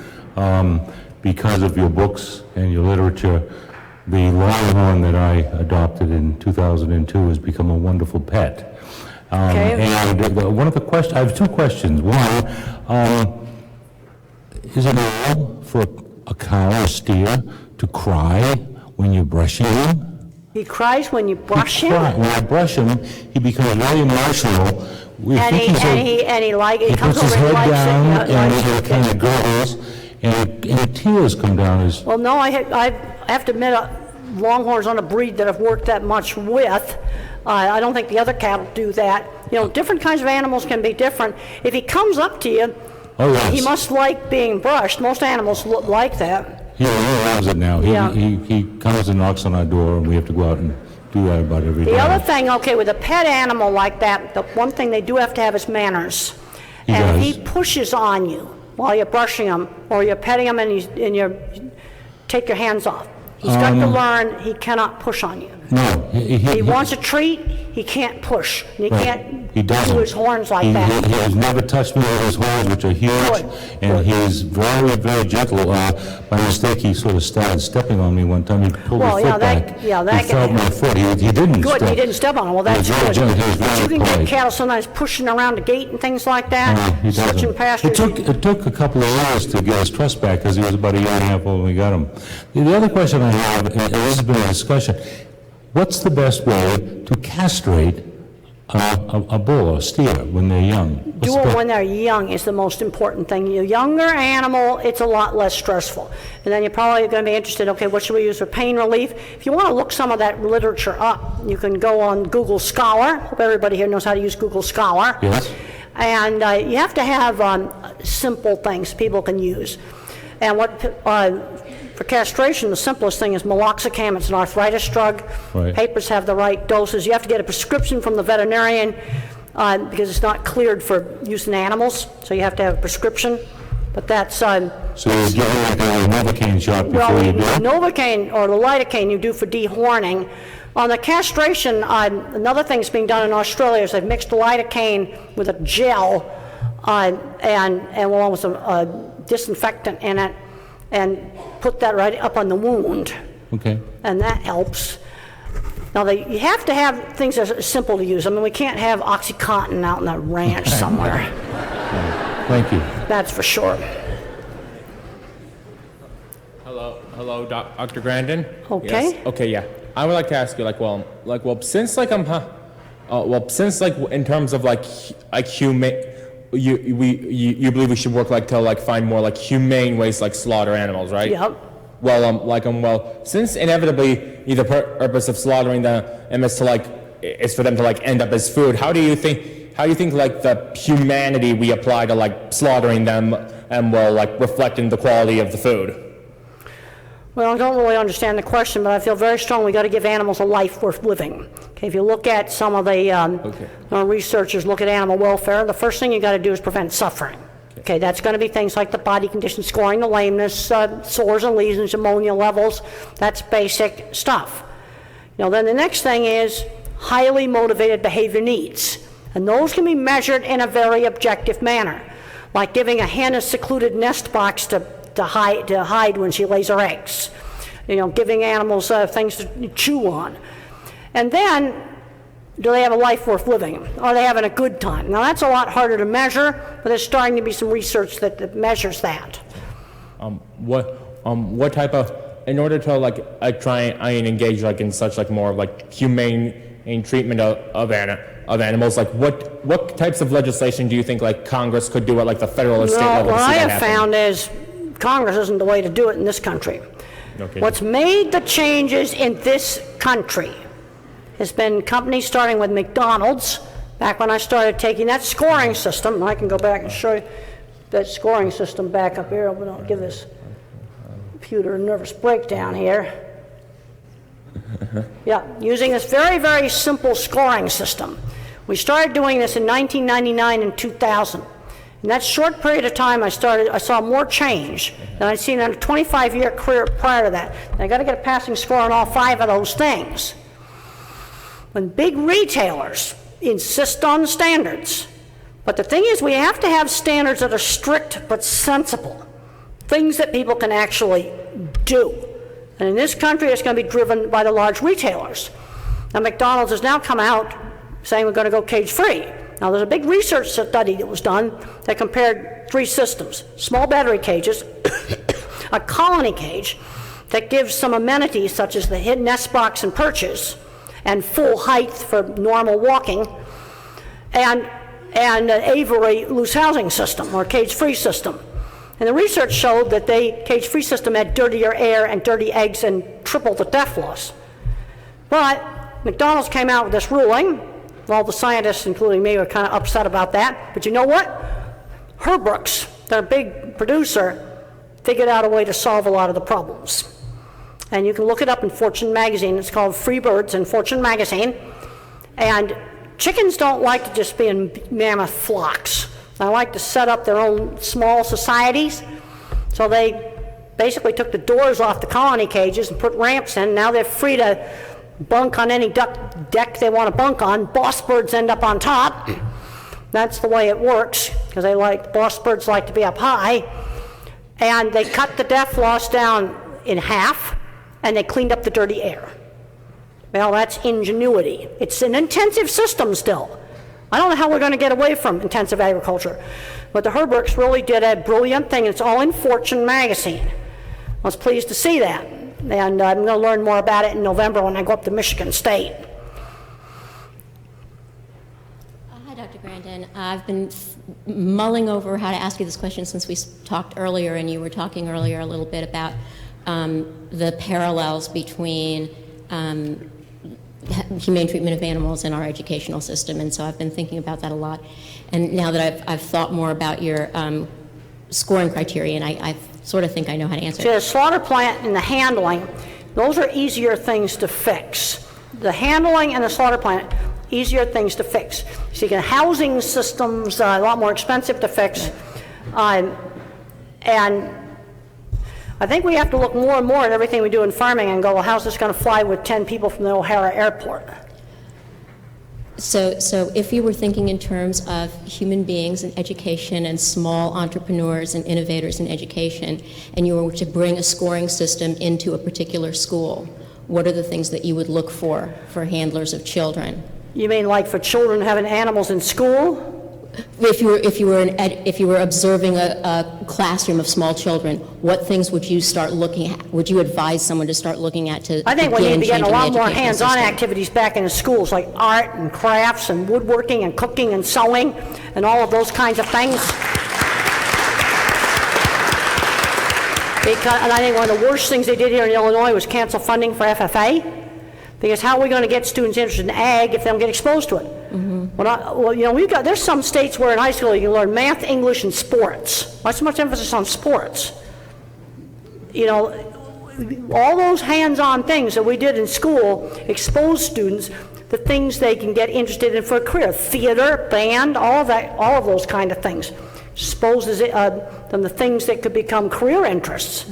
Because of your books and your literature, the Longhorn that I adopted in 2002 has become a wonderful pet. Okay. And one of the questions, I have 2 questions. One, is it normal for a cow or steer to cry when you're brushing him? He cries when you brush him? When I brush him, he becomes very emotional. He puts his head down and he kind of gurgles. And tears come down his... Well, no, I have to admit, Longhorn's on a breed that I've worked that much with. I don't think the other cattle do that. You know, different kinds of animals can be different. If he comes up to you, Oh, yes. he must like being brushed. Most animals like that. He loves it now. Yeah. He comes and knocks on our door, and we have to go out and do that about every day. The other thing, okay, with a pet animal like that, the one thing they do have to have is manners. And if he pushes on you while you're brushing him, or you're petting him and you take your hands off, he's got to learn he cannot push on you. No. He wants a treat, he can't push. And he can't do his horns like that. He has never touched me with his horns, which are huge, and he's very, very gentle. By mistake, he sort of started stepping on me one time. He pulled his foot back. He felt my foot. He didn't Good, step. he didn't step on it. Well, that's He was very good. gentle. He was But very you can get polite. cattle sometimes pushing around the gate and things like that, He doesn't. switching pastures. It took a couple of years to get his trust back because he was about a year and a half old when we got him. The other question I have, and this has been a discussion, what's the best way to castrate a bull or steer when they're young? Do it when they're young is the most important thing. Your younger animal, it's a lot less stressful. And then you're probably going to be interested, okay, what should we use for pain relief? If you want to look some of that literature up, you can go on Google Scholar. Hope everybody here knows how to use Google Scholar. Yes. And you have to have simple things people can use. And for castration, the simplest thing is meloxicam. It's an arthritis drug. Right. Papers have the right doses. You have to get a prescription from the veterinarian because it's not cleared for use in animals, so you have to have a prescription. But that's... So you give him like a Novocaine shot before well, you the do it? Novocaine or the lidocaine you do for dehorning. On the castration, another thing's being done in Australia is they've mixed lidocaine with a gel and along with some disinfectant in it, and put that right up on the wound. Okay. And that helps. Now, you have to have things that are simple to use. I mean, we can't have OxyContin out in the ranch somewhere. Thank you. That's for sure. Hello, Dr. Grandin. Okay. Yes. Okay, yeah. I would like to ask you, since in terms of human, you believe we should work to find more humane ways to slaughter animals, right? Yep. Well, since inevitably the purpose of slaughtering them is for them to end up as food, how do you think the humanity we apply to slaughtering them will reflect in the quality of the food? Well, I don't really understand the question, but I feel very strongly we got to give animals a life worth living. Okay, if you look at some of the researchers look at animal welfare, the first thing you got to do is prevent suffering. Okay, that's going to be things like the body condition scoring, the lameness, sores and lesions, ammonia levels. That's basic stuff. Then the next thing is highly motivated behavior needs, and those can be measured in a very objective manner, like giving a hen a secluded nest box to hide when she lays her eggs, giving animals things to chew on. And then, do they have a life worth living? Are they having a good time? Now, that's a lot harder to measure, but there's starting to be some research that measures that. What type of, in order to try and engage in such more humane treatment of animals, what types of legislation do you think Congress could do at the federal or state level? What I have found is Congress isn't the way to do it in this country. Okay. What's made the changes in this country has been companies starting with McDonald's. Back when I started taking that scoring system, and I can go back and show you that scoring system back up here, but I'll give this computer a nervous breakdown here. Yeah, using this very, very simple scoring system. We started doing this in 1999 and 2000. In that short period of time, I saw more change than I'd seen in a 25-year career prior to that. And I got to get a passing score on all 5 of those things. When big retailers insist on standards, but the thing is, we have to have standards that are strict but sensible, things that people can actually do. And in this country, it's going to be driven by the large retailers. Now, McDonald's has now come out saying we're going to go cage-free. Now, there's a big research study that was done that compared 3 systems: small battery cages, a colony cage that gives some amenities such as the hidden nest box and perches, and full height for normal walking, and an aviary loose housing system or cage-free system. And the research showed that the cage-free system had dirtier air and dirty eggs and triple the death loss. But McDonald's came out with this ruling. All the scientists, including me, were kind of upset about that. But you know what? Herbrooks, their big producer, figured out a way to solve a lot of the problems. And you can look it up in Fortune magazine. It's called Free Birds in Fortune magazine. And chickens don't like to just be in mammoth flocks. They like to set up their own small societies. So they basically took the doors off the colony cages and put ramps in. Now they're free to bunk on any deck they want to bunk on. Boss birds end up on top. That's the way it works, because boss birds like to be up high. And they cut the death loss down in half, and they cleaned up the dirty air. Well, that's ingenuity. It's an intensive system still. I don't know how we're going to get away from intensive agriculture. But the Herbrooks really did a brilliant thing. It's all in Fortune magazine. I was pleased to see that. And I'm going to learn more about it in November when I go up to Michigan State. Hi, Dr. Grandin. I've been mulling over how to ask you this question since we talked earlier, and you were talking earlier a little bit about the parallels between humane treatment of animals in our educational system, and so I've been thinking about that a lot. And now that I've thought more about your scoring criteria, and I sort of think I know how to answer See, it. the slaughter plant and the handling, those are easier things to fix. The handling and the slaughter plant, easier things to fix. So you can housing systems, a lot more expensive to fix. And I think we have to look more and more at everything we do in farming and go, well, how's this going to fly with 10 people from the O'Hara Airport? So if you were thinking in terms of human beings and education and small entrepreneurs and innovators in education, and you were to bring a scoring system into a particular school, what are the things that you would look for handlers of children? You mean like for children having animals in school? If you were observing a classroom of small children, what things would you start looking at? Would you advise someone to start looking at to I think we need to get a lot more hands-on system? activities back in the schools, like art and crafts and woodworking and cooking and sewing and all of those kinds of things. And I think one of the worst things they did here in Illinois was cancel funding for FFA. Because how are we going to get students interested in ag if they don't get exposed to it? Mm-hmm. There's some states where in high school you can learn math, English, and sports. Not so much emphasis on sports. All those hands-on things that we did in school expose students to things they can get interested in for a career. Theater, band, all of those kind of things. Exposes them to things that could become career interests.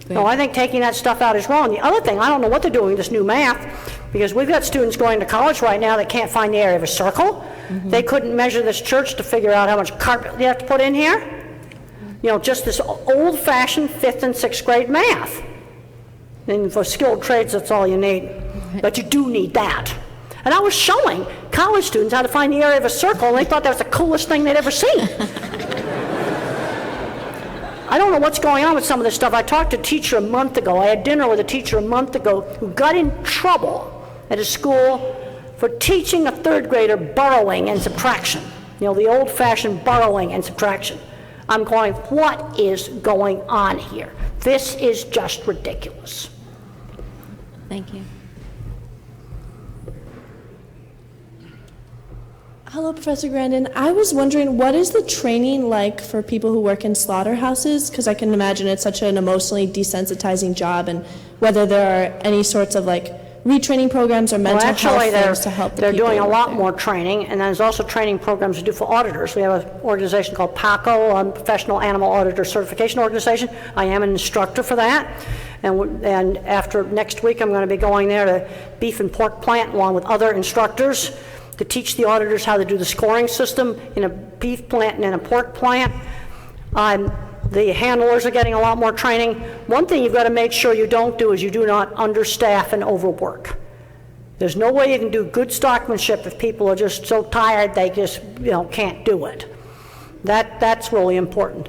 No, I think taking that stuff out is wrong. The other thing, I don't know what they're doing with this new math, because we've got students going to college right now that can't find the area of a circle. Mm-hmm. They couldn't measure this church to figure out how much carpet they have to put in here. Just this old-fashioned 5th and 6th grade math. And for skilled trades, that's all you need. But you do need that. And I was showing college students how to find the area of a circle, and they thought that was the coolest thing they'd ever seen. I don't know what's going on with some of this stuff. I talked to a teacher a month ago. I had dinner with a teacher a month ago who got in trouble at a school for teaching a 3rd grader borrowing and subtraction. The old-fashioned borrowing and subtraction. I'm going, what is going on here? This is just ridiculous. Thank you. Hello, Professor Grandin. I was wondering, what is the training like for people who work in slaughterhouses? Because I can imagine it's such an emotionally desensitizing job, and whether there are any sorts of retraining programs or mental health things to help the people. They're doing a lot there. more training, and there's also training programs to do for auditors. We have an organization called PACO, Professional Animal Auditor Certification Organization. I am an instructor for that. And after next week, I'm going to be going there to beef and pork plant along with other instructors to teach the auditors how to do the scoring system in a beef plant and in a pork plant. The handlers are getting a lot more training. One thing you've got to make sure you don't do is you do not understaff and overwork. There's no way you can do good stockmanship if people are just so tired they just can't do it. That's really important.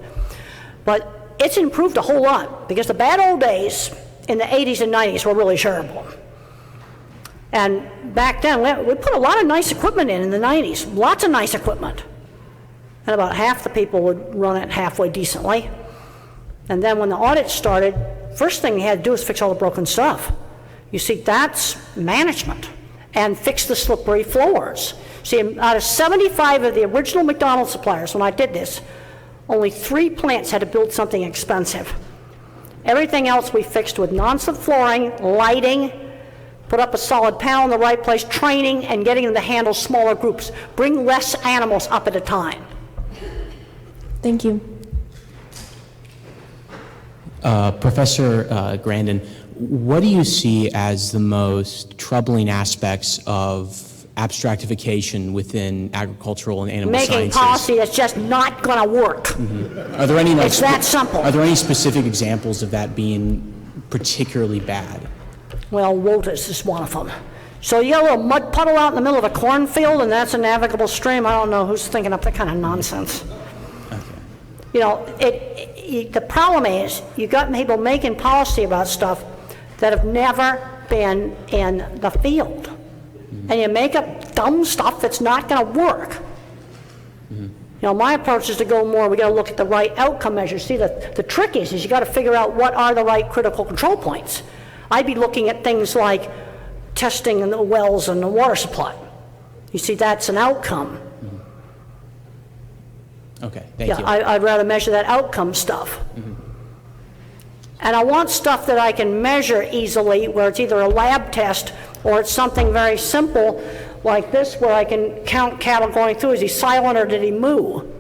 But it's improved a whole lot, because the bad old days in the 80s and 90s were really terrible. And back then, we put a lot of nice equipment in the 90s, lots of nice equipment. And about half the people would run it halfway decently. And then when the audit started, first thing you had to do was fix all the broken stuff. You see, that's management. And fix the slippery floors. See, out of 75 of the original McDonald's suppliers, when I did this, only 3 plants had to build something expensive. Everything else we fixed with non-slip flooring, lighting, put up a solid panel in the right place, training, and getting them to handle smaller groups. Bring less animals up at a time. Thank you. Professor Grandin, what do you see as the most troubling aspects of abstractification within agricultural and animal sciences? Making policy that's just not going to work. Are there any, It's that simple. Are there any specific examples of that being particularly bad? Well, WOTUS is one of them. So you got a little mud puddle out in the middle of a cornfield, and that's a navigable stream. I don't know who's thinking up that kind of nonsense. Okay. You know, the problem is you got people making policy about stuff that have never been in the field. And you make up dumb stuff that's not going to work. You know, my approach is to go more, we got to look at the right outcome measures. See, the trick is you got to figure out what are the right critical control points. I'd be looking at things like testing in the wells and the water supply. You see, that's an outcome. Okay, thank you. I'd rather measure that outcome stuff. And I want stuff that I can measure easily, where it's either a lab test or it's something very simple like this, where I can count cattle going through. Is he silent or did he moo?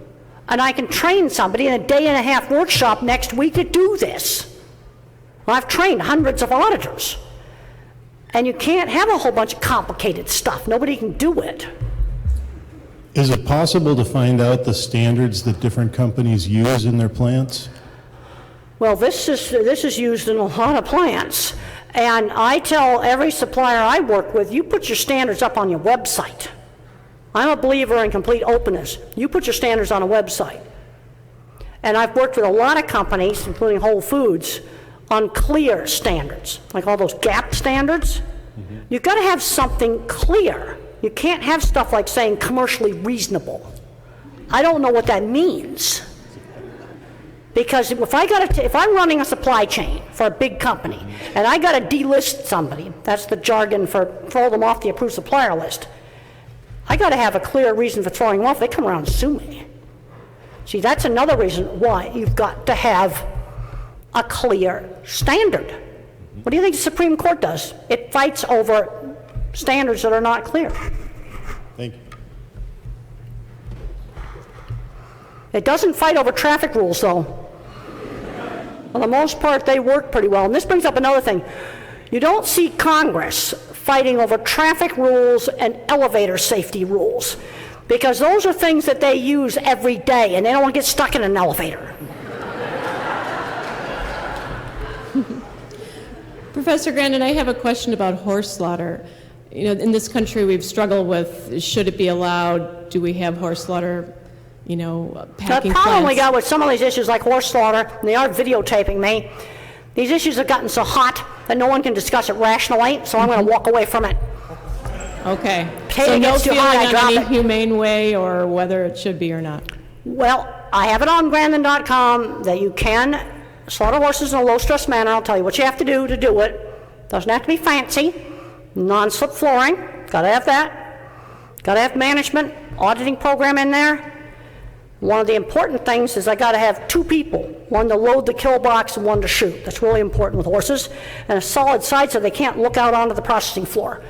And I can train somebody in a day-and-a-half workshop next week to do this. Well, I've trained hundreds of auditors. And you can't have a whole bunch of complicated stuff. Nobody can do it. Is it possible to find out the standards that different companies use in their plants? Well, this is used in a lot of plants. And I tell every supplier I work with, you put your standards up on your website. I'm a believer in complete openness. You put your standards on a website. And I've worked with a lot of companies, including Whole Foods, on clear standards, like all those GAP standards. You've got to have something clear. You can't have stuff like saying commercially reasonable. I don't know what that means. Because if I'm running a supply chain for a big company, and I got to delist somebody, that's the jargon for throw them off the approved supplier list, I got to have a clear reason for throwing them off. They come around and sue me. See, that's another reason why you've got to have a clear standard. What do you think the Supreme Court does? It fights over standards that are not clear. Thank you. It doesn't fight over traffic rules, though. For the most part, they work pretty well. And this brings up another thing. You don't see Congress fighting over traffic rules and elevator safety rules, because those are things that they use every day, and they don't want to get stuck in an elevator. Professor Grandin, I have a question about horse slaughter. You know, in this country, we've struggled with, should it be allowed? Do we have horse slaughter? You know, packing The problem we plants? got with some of these issues like horse slaughter, and they are videotaping me, these issues have gotten so hot that no one can discuss it rationally, so I'm going to walk away from it. Okay. Hey, So it no gets too feeling hot, I on drop any it. humane way or whether it should be or not? Well, I have it on Grandin.com that you can slaughter horses in a low-stress manner. I'll tell you what you have to do it. Doesn't have to be fancy. Non-slip flooring, got to have that. Got to have management, auditing program in there. One of the important things is I got to have 2 people, one to load the kill box and one to shoot. That's really important with horses. And a solid side so they can't look out onto the processing floor.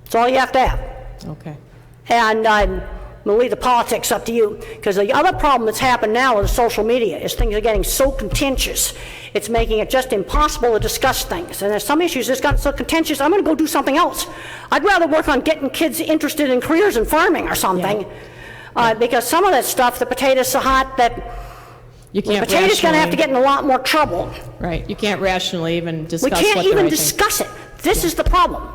That's all you have to have. Okay. And I'm going to leave the politics up to you, because the other problem that's happened now with social media is things are getting so contentious. It's making it just impossible to discuss things. And there's some issues that's gotten so contentious, I'm going to go do something else. I'd rather work on getting kids interested in careers in farming or something. Yeah. Because some of that stuff, the potatoes so hot that You the can't potatoes going to have to rationally- get in a lot more trouble. Right. You can't rationally even discuss We what can't the even right thing- discuss it. This is the problem.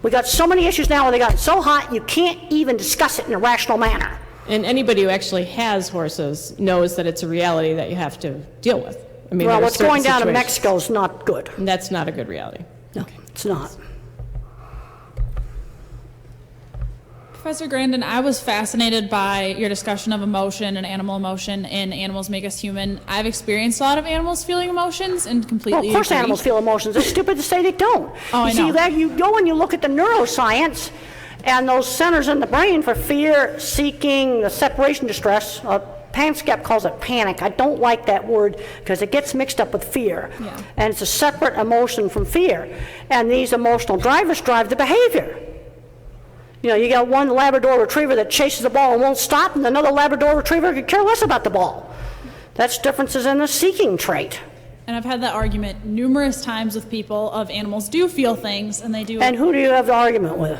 We got so many issues now where they got so hot you can't even discuss it in a rational manner. And anybody who actually has horses knows that it's a reality that you have to deal with. I mean, Well, there are what's certain going down in situations. Mexico is not good. And that's not a good reality. No, it's not. Professor Grandin, I was fascinated by your discussion of emotion and animal emotion and Animals Make Us Human. I've experienced a lot of animals feeling emotions and completely Well, of course agree. animals feel emotions. It's stupid to say they don't. I You see, know. that you go and you look at the neuroscience and those centers in the brain for fear, seeking, the separation distress. Panscap calls it panic. I don't like that word because it gets mixed up with fear. Yeah. And it's a separate emotion from fear. And these emotional drivers drive the behavior. You know, you got one Labrador retriever that chases the ball and won't stop, and another Labrador retriever could care less about the ball. That's differences in the seeking trait. And I've had that argument numerous times with people of animals do feel things, and they do. And who do you have the argument with?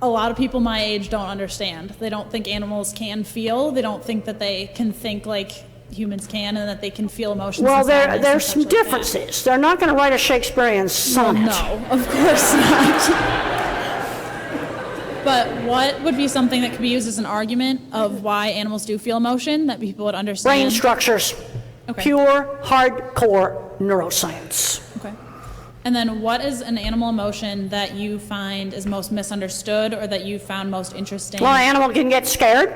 A lot of people my age don't understand. They don't think animals can feel. They don't think that they can think like humans can and that they can feel emotions. Well, and sadness there's and some such like that. differences. They're not going to write a Shakespearean sonnet. Well, no, of course not. But what would be something that could be used as an argument of why animals do feel emotion that people would understand? Brain structures. Okay. Pure, hardcore neuroscience. Okay. And then what is an animal emotion that you find is most misunderstood or that you found most interesting? Well, an animal can get scared,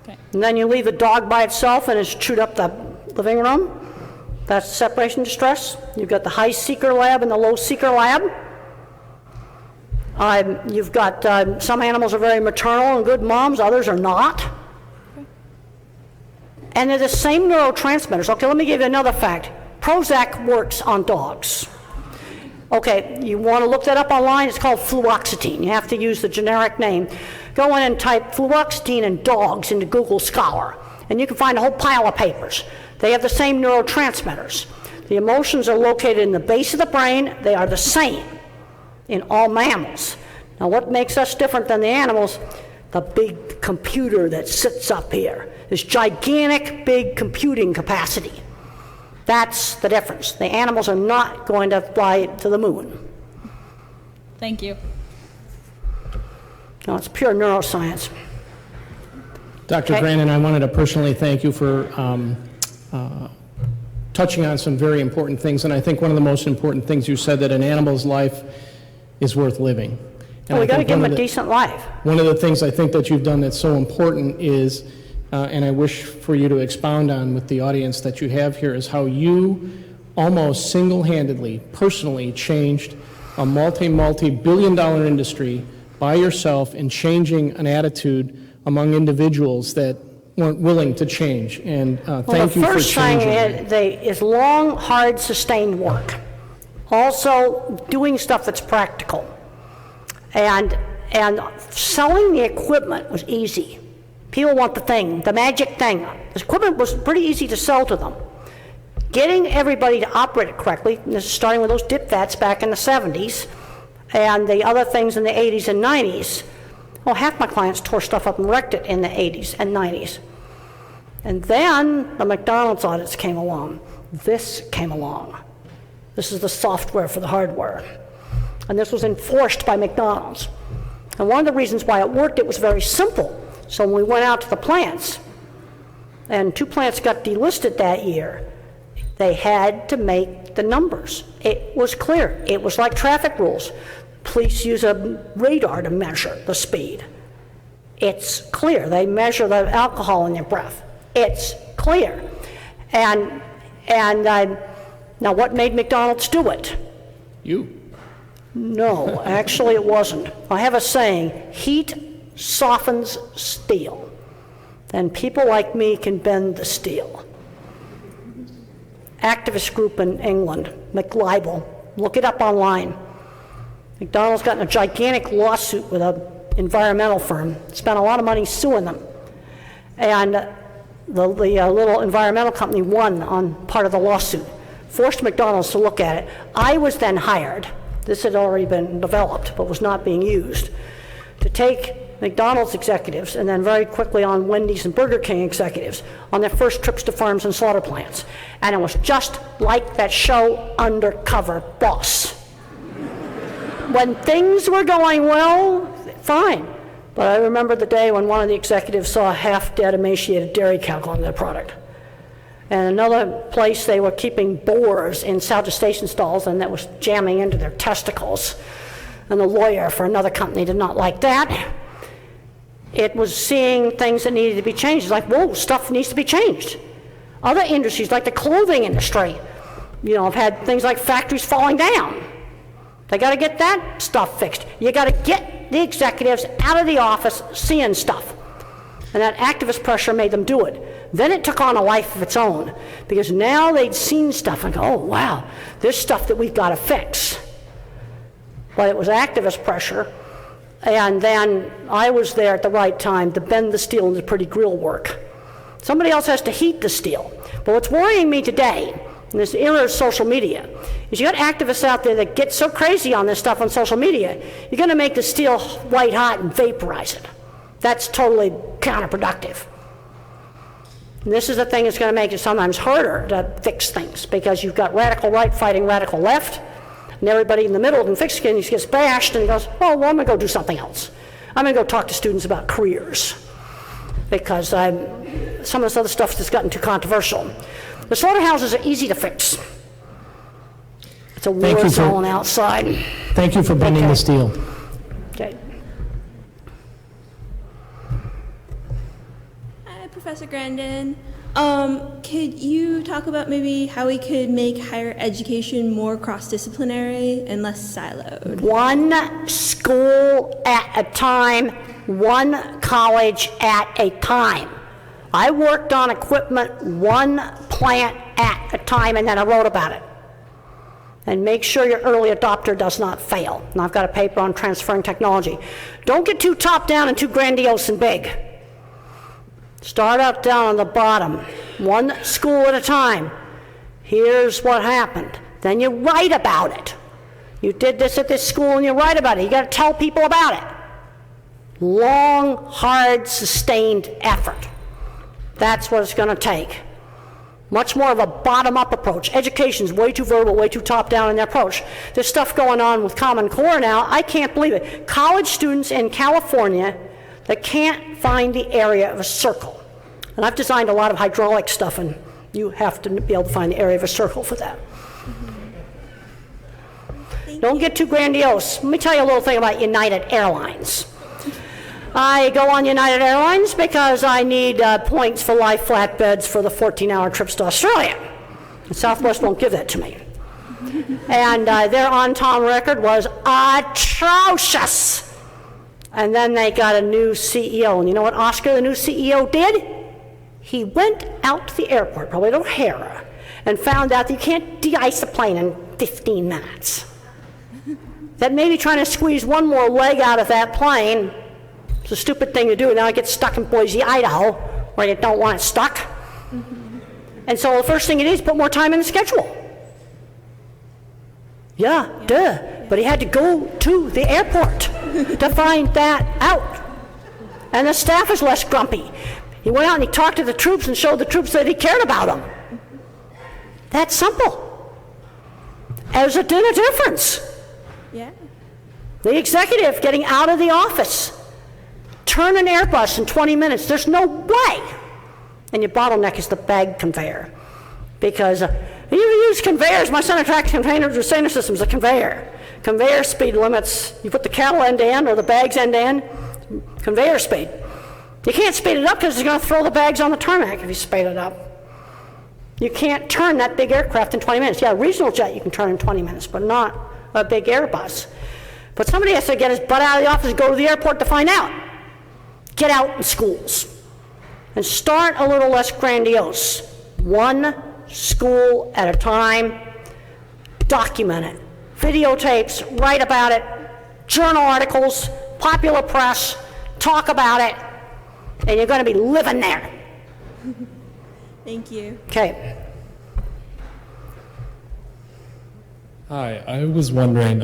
Okay. and then you leave the dog by itself and it's chewed up the living room. That's separation distress. You've got the high seeker lab and the low seeker lab. You've got some animals are very maternal and good moms, others are not. And they're the same neurotransmitters. Okay, let me give you another fact. Prozac works on dogs. Okay, you want to look that up online, it's called fluoxetine. You have to use the generic name. Go in and type fluoxetine and dogs into Google Scholar, and you can find a whole pile of papers. They have the same neurotransmitters. The emotions are located in the base of the brain. They are the same in all mammals. Now, what makes us different than the animals? The big computer that sits up here, this gigantic big computing capacity. That's the difference. The animals are not going to fly to the moon. Thank you. No, it's pure neuroscience. Dr. Okay. Grandin, I wanted to personally thank you for touching on some very important things, and I think one of the most important things you said, that an animal's life is worth living. And Well, we I got to think give them one a of the- decent life. One of the things I think that you've done that's so important is, and I wish for you to expound on with the audience that you have here, is how you almost single-handedly, personally changed a multi-billion-dollar industry by yourself in changing an attitude among individuals that weren't willing to change. And thank you for The first thing changing. is long, hard, sustained work. Also, doing stuff that's practical. And selling the equipment was easy. People want the thing, the magic thing. The equipment was pretty easy to sell to them. Getting everybody to operate it correctly, and this is starting with those dip vats back in the 70s, and the other things in the 80s and 90s. Well, half my clients tore stuff up and wrecked it in the 80s and 90s. And then the McDonald's audits came along. This came along. This is the software for the hardware. And this was enforced by McDonald's. And one of the reasons why it worked, it was very simple. So when we went out to the plants, and 2 plants got delisted that year, they had to make the numbers. It was clear. It was like traffic rules. Police use a radar to measure the speed. It's clear. They measure the alcohol in your breath. It's clear. And now what made McDonald's do it? You. No, actually it wasn't. I have a saying, heat softens steel. And people like me can bend the steel. Activist group in England, McLibel, look it up online. McDonald's got in a gigantic lawsuit with an environmental firm, spent a lot of money suing them. And the little environmental company won on part of the lawsuit, forced McDonald's to look at it. I was then hired, this had already been developed but was not being used, to take McDonald's executives and then very quickly on Wendy's and Burger King executives on their first trips to farms and slaughter plants. And it was just like that show Undercover Boss. When things were going well, fine. But I remember the day when one of the executives saw a half-dead, emaciated dairy cow on their product. And another place, they were keeping boars in salgestation stalls, and that was jamming into their testicles. and the lawyer for another company did not like that. It was seeing things that needed to be changed. It's like, whoa, stuff needs to be changed. Other industries, like the clothing industry, have had things like factories falling down. They got to get that stuff fixed. You got to get the executives out of the office seeing stuff. And that activist pressure made them do it. Then it took on a life of its own, because now they'd seen stuff and go, oh, wow, there's stuff that we've got to fix. But it was activist pressure. And then I was there at the right time to bend the steel into pretty grill work. Somebody else has to heat the steel. But what's worrying me today, in this era of social media, is you got activists out there that get so crazy on this stuff on social media, you're going to make the steel white hot and vaporize it. That's totally counterproductive. And this is the thing that's going to make it sometimes harder to fix things, because you've got radical right fighting radical left, and everybody in the middle can fix it, and he gets bashed, and he goes, oh, well, I'm going to go do something else. I'm going to go talk to students about careers, because some of this other stuff has gotten too controversial. The slaughterhouses are easy to fix. It's a war zone outside. Thank you for bending the steel. Okay. Hi, Professor Grandin. Could you talk about maybe how we could make higher education more cross-disciplinary and less siloed? One school at a time, one college at a time. I worked on equipment one plant at a time, and then I wrote about it. And make sure your early adopter does not fail. And I've got a paper on transferring technology. Don't get too top down and too grandiose and big. Start out down on the bottom, one school at a time. Here's what happened. Then you write about it. You did this at this school and you write about it. You got to tell people about it. Long, hard, sustained effort. That's what it's going to take. Much more of a bottom-up approach. Education's way too verbal, way too top-down in their approach. There's stuff going on with Common Core now. I can't believe it. College students in California that can't find the area of a circle. And I've designed a lot of hydraulic stuff, and you have to be able to find the area of a circle for that. Don't get too grandiose. Let me tell you a little thing about United Airlines. I go on United Airlines because I need points for life flatbeds for the 14-hour trips to Australia. And Southwest won't give that to me. And their on-time record was atrocious. And then they got a new CEO. And you know what Oscar, the new CEO, did? He went out to the airport, probably to O'Hara, and found out that you can't de-ice a plane in 15 minutes. That maybe trying to squeeze one more leg out of that plane, it's a stupid thing to do. Now I get stuck in Boise, Idaho, where you don't want it stuck. And so the first thing you do is put more time in the schedule. Yeah, duh. But he had to go to the airport to find that out. And the staff is less grumpy. He went out and he talked to the troops and showed the troops that he cared about them. That's simple. As it did a difference. Yeah. The executive getting out of the office. Turn an Airbus in 20 minutes. There's no way. And your bottleneck is the bag conveyor. Because you use conveyors. My son attracts containers with container systems, a conveyor. Conveyor speed limits. You put the cattle end to end or the bags end to end. Conveyor speed. You can't speed it up because it's going to throw the bags on the tarmac if you speed it up. You can't turn that big aircraft in 20 minutes. Yeah, a regional jet you can turn in 20 minutes, but not a big Airbus. But somebody has to get his butt out of the office and go to the airport to find out. Get out in schools and start a little less grandiose. One school at a time. Document it. Videotapes, write about it, journal articles, popular press, talk about it, and you're going to be living there. Thank you. Okay. Hi, I was wondering,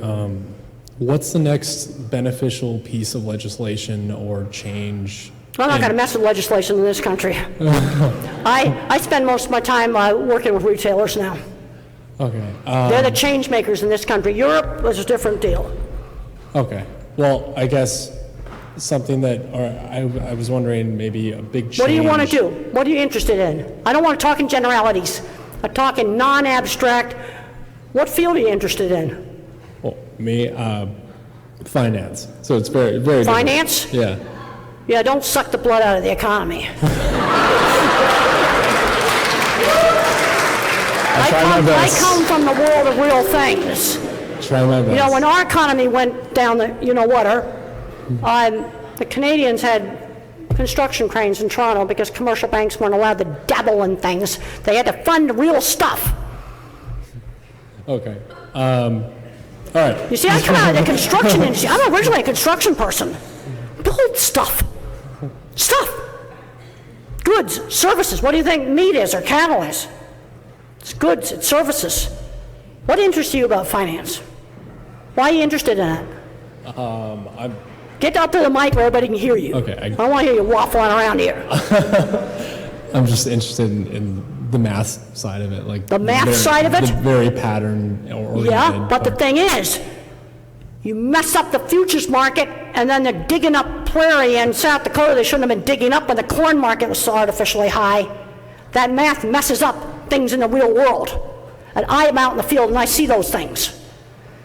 what's the next beneficial piece of legislation or change? I'm not going to mess with legislation in this country. I spend most of my time working with retailers now. Okay. They're the change makers in this country. Europe was a different deal. Okay. Well, I guess something that, or I was wondering, maybe a big change. What do you want to do? What are you interested in? I don't want to talk in generalities. I talk in non-abstract. What field are you interested in? Well, me, Finance. So it's very, very different. Finance? Yeah. Yeah, don't suck the blood out of the economy. I come from the world of real things. Try my best. You know, when our economy went down the the Canadians had construction cranes in Toronto because commercial banks weren't allowed to dabble in things. They had to fund real stuff. Okay. All right. You see, I come out of the construction industry. I'm originally a construction person. Build stuff. Stuff. Goods, services. What do you think meat is or cattle is? It's goods, it's services. What interests you about finance? Why are you interested in it? Get up to the mic where everybody can hear you. Okay. I don't want to hear you waffling around here. I'm just interested in the math side of it, like the math side of it. The very pattern oriented. Yeah, but the thing is, you mess up the futures market, and then they're digging up prairie in South Dakota. They shouldn't have been digging up when the corn market was so artificially high. That math messes up things in the real world, and I am out in the field and I see those things.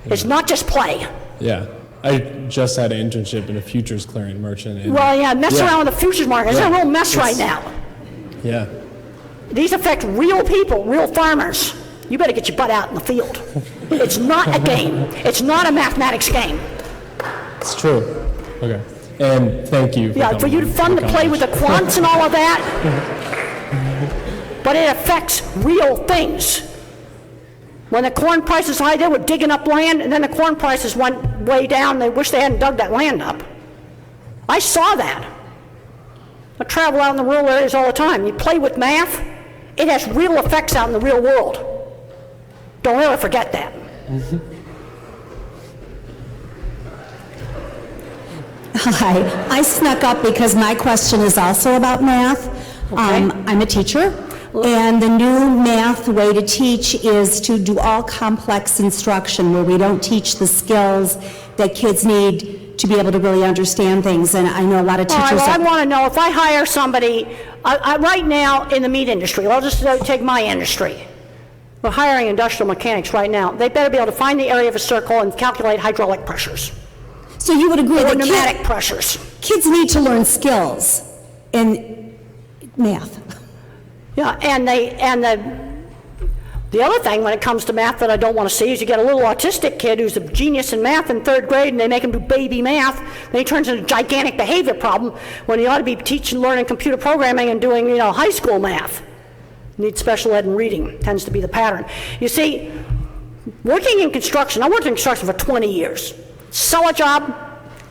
It's not just play. Yeah. I just had an internship in a futures clearing merchant. Well, yeah, mess around with the futures market. It's a real mess right now. Yeah. These affect real people, real farmers. You better get your butt out in the field. It's not a game. It's not a mathematics game. It's true. Okay. And thank you. For you to fun to play with the quants and all of that. But it affects real things. When the corn price is high, they were digging up land, and then the corn prices went way down. They wish they hadn't dug that land up. I saw that. I travel out in the rural areas all the time. You play with math, it has real effects out in the real world. Don't ever forget that. Hi, I snuck up because my question is also about math. Okay. I'm a teacher, and the new math way to teach is to do all complex instruction where we don't teach the skills that kids need to be able to really understand things, and I know a lot of teachers... I want to know, if I hire somebody, right now in the meat industry, I'll just take my industry. We're hiring industrial mechanics right now. They better be able to find the area of a circle and calculate hydraulic pressures. So you would agree that pneumatic pressures. Kids need to learn skills in math. Yeah, and the other thing when it comes to math that I don't want to see is you get a little autistic kid who's a genius in math in 3rd grade, and they make him do baby math, then he turns into a gigantic behavior problem when he ought to be teaching, learning computer programming and doing, high school math. Need special ed and reading, tends to be the pattern. You see, working in construction, I worked in construction for 20 years. Sell a job.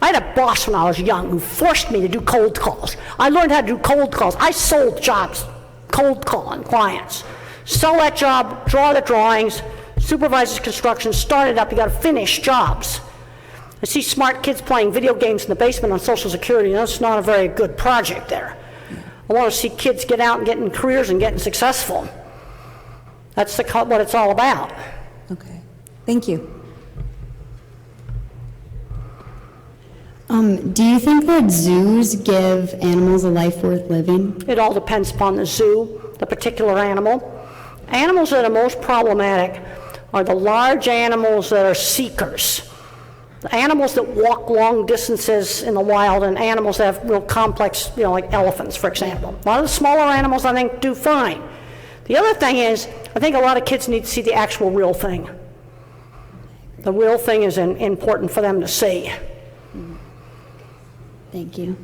I had a boss when I was young who forced me to do cold calls. I learned how to do cold calls. I sold jobs, cold calling clients. Sell that job, draw the drawings, supervises construction, start it up. You got to finish jobs. I see smart kids playing video games in the basement on Social Security. That's not a very good project there. I want to see kids get out and getting careers and getting successful. That's what it's all about. Okay, thank you. Do you think that zoos give animals a life worth living? It all depends upon the zoo, the particular animal. Animals that are most problematic are the large animals that are seekers. The animals that walk long distances in the wild and animals that have real complex, like elephants, for example. A lot of the smaller animals, I think, do fine. The other thing is, I think a lot of kids need to see the actual real thing. The real thing is important for them to see. Thank you.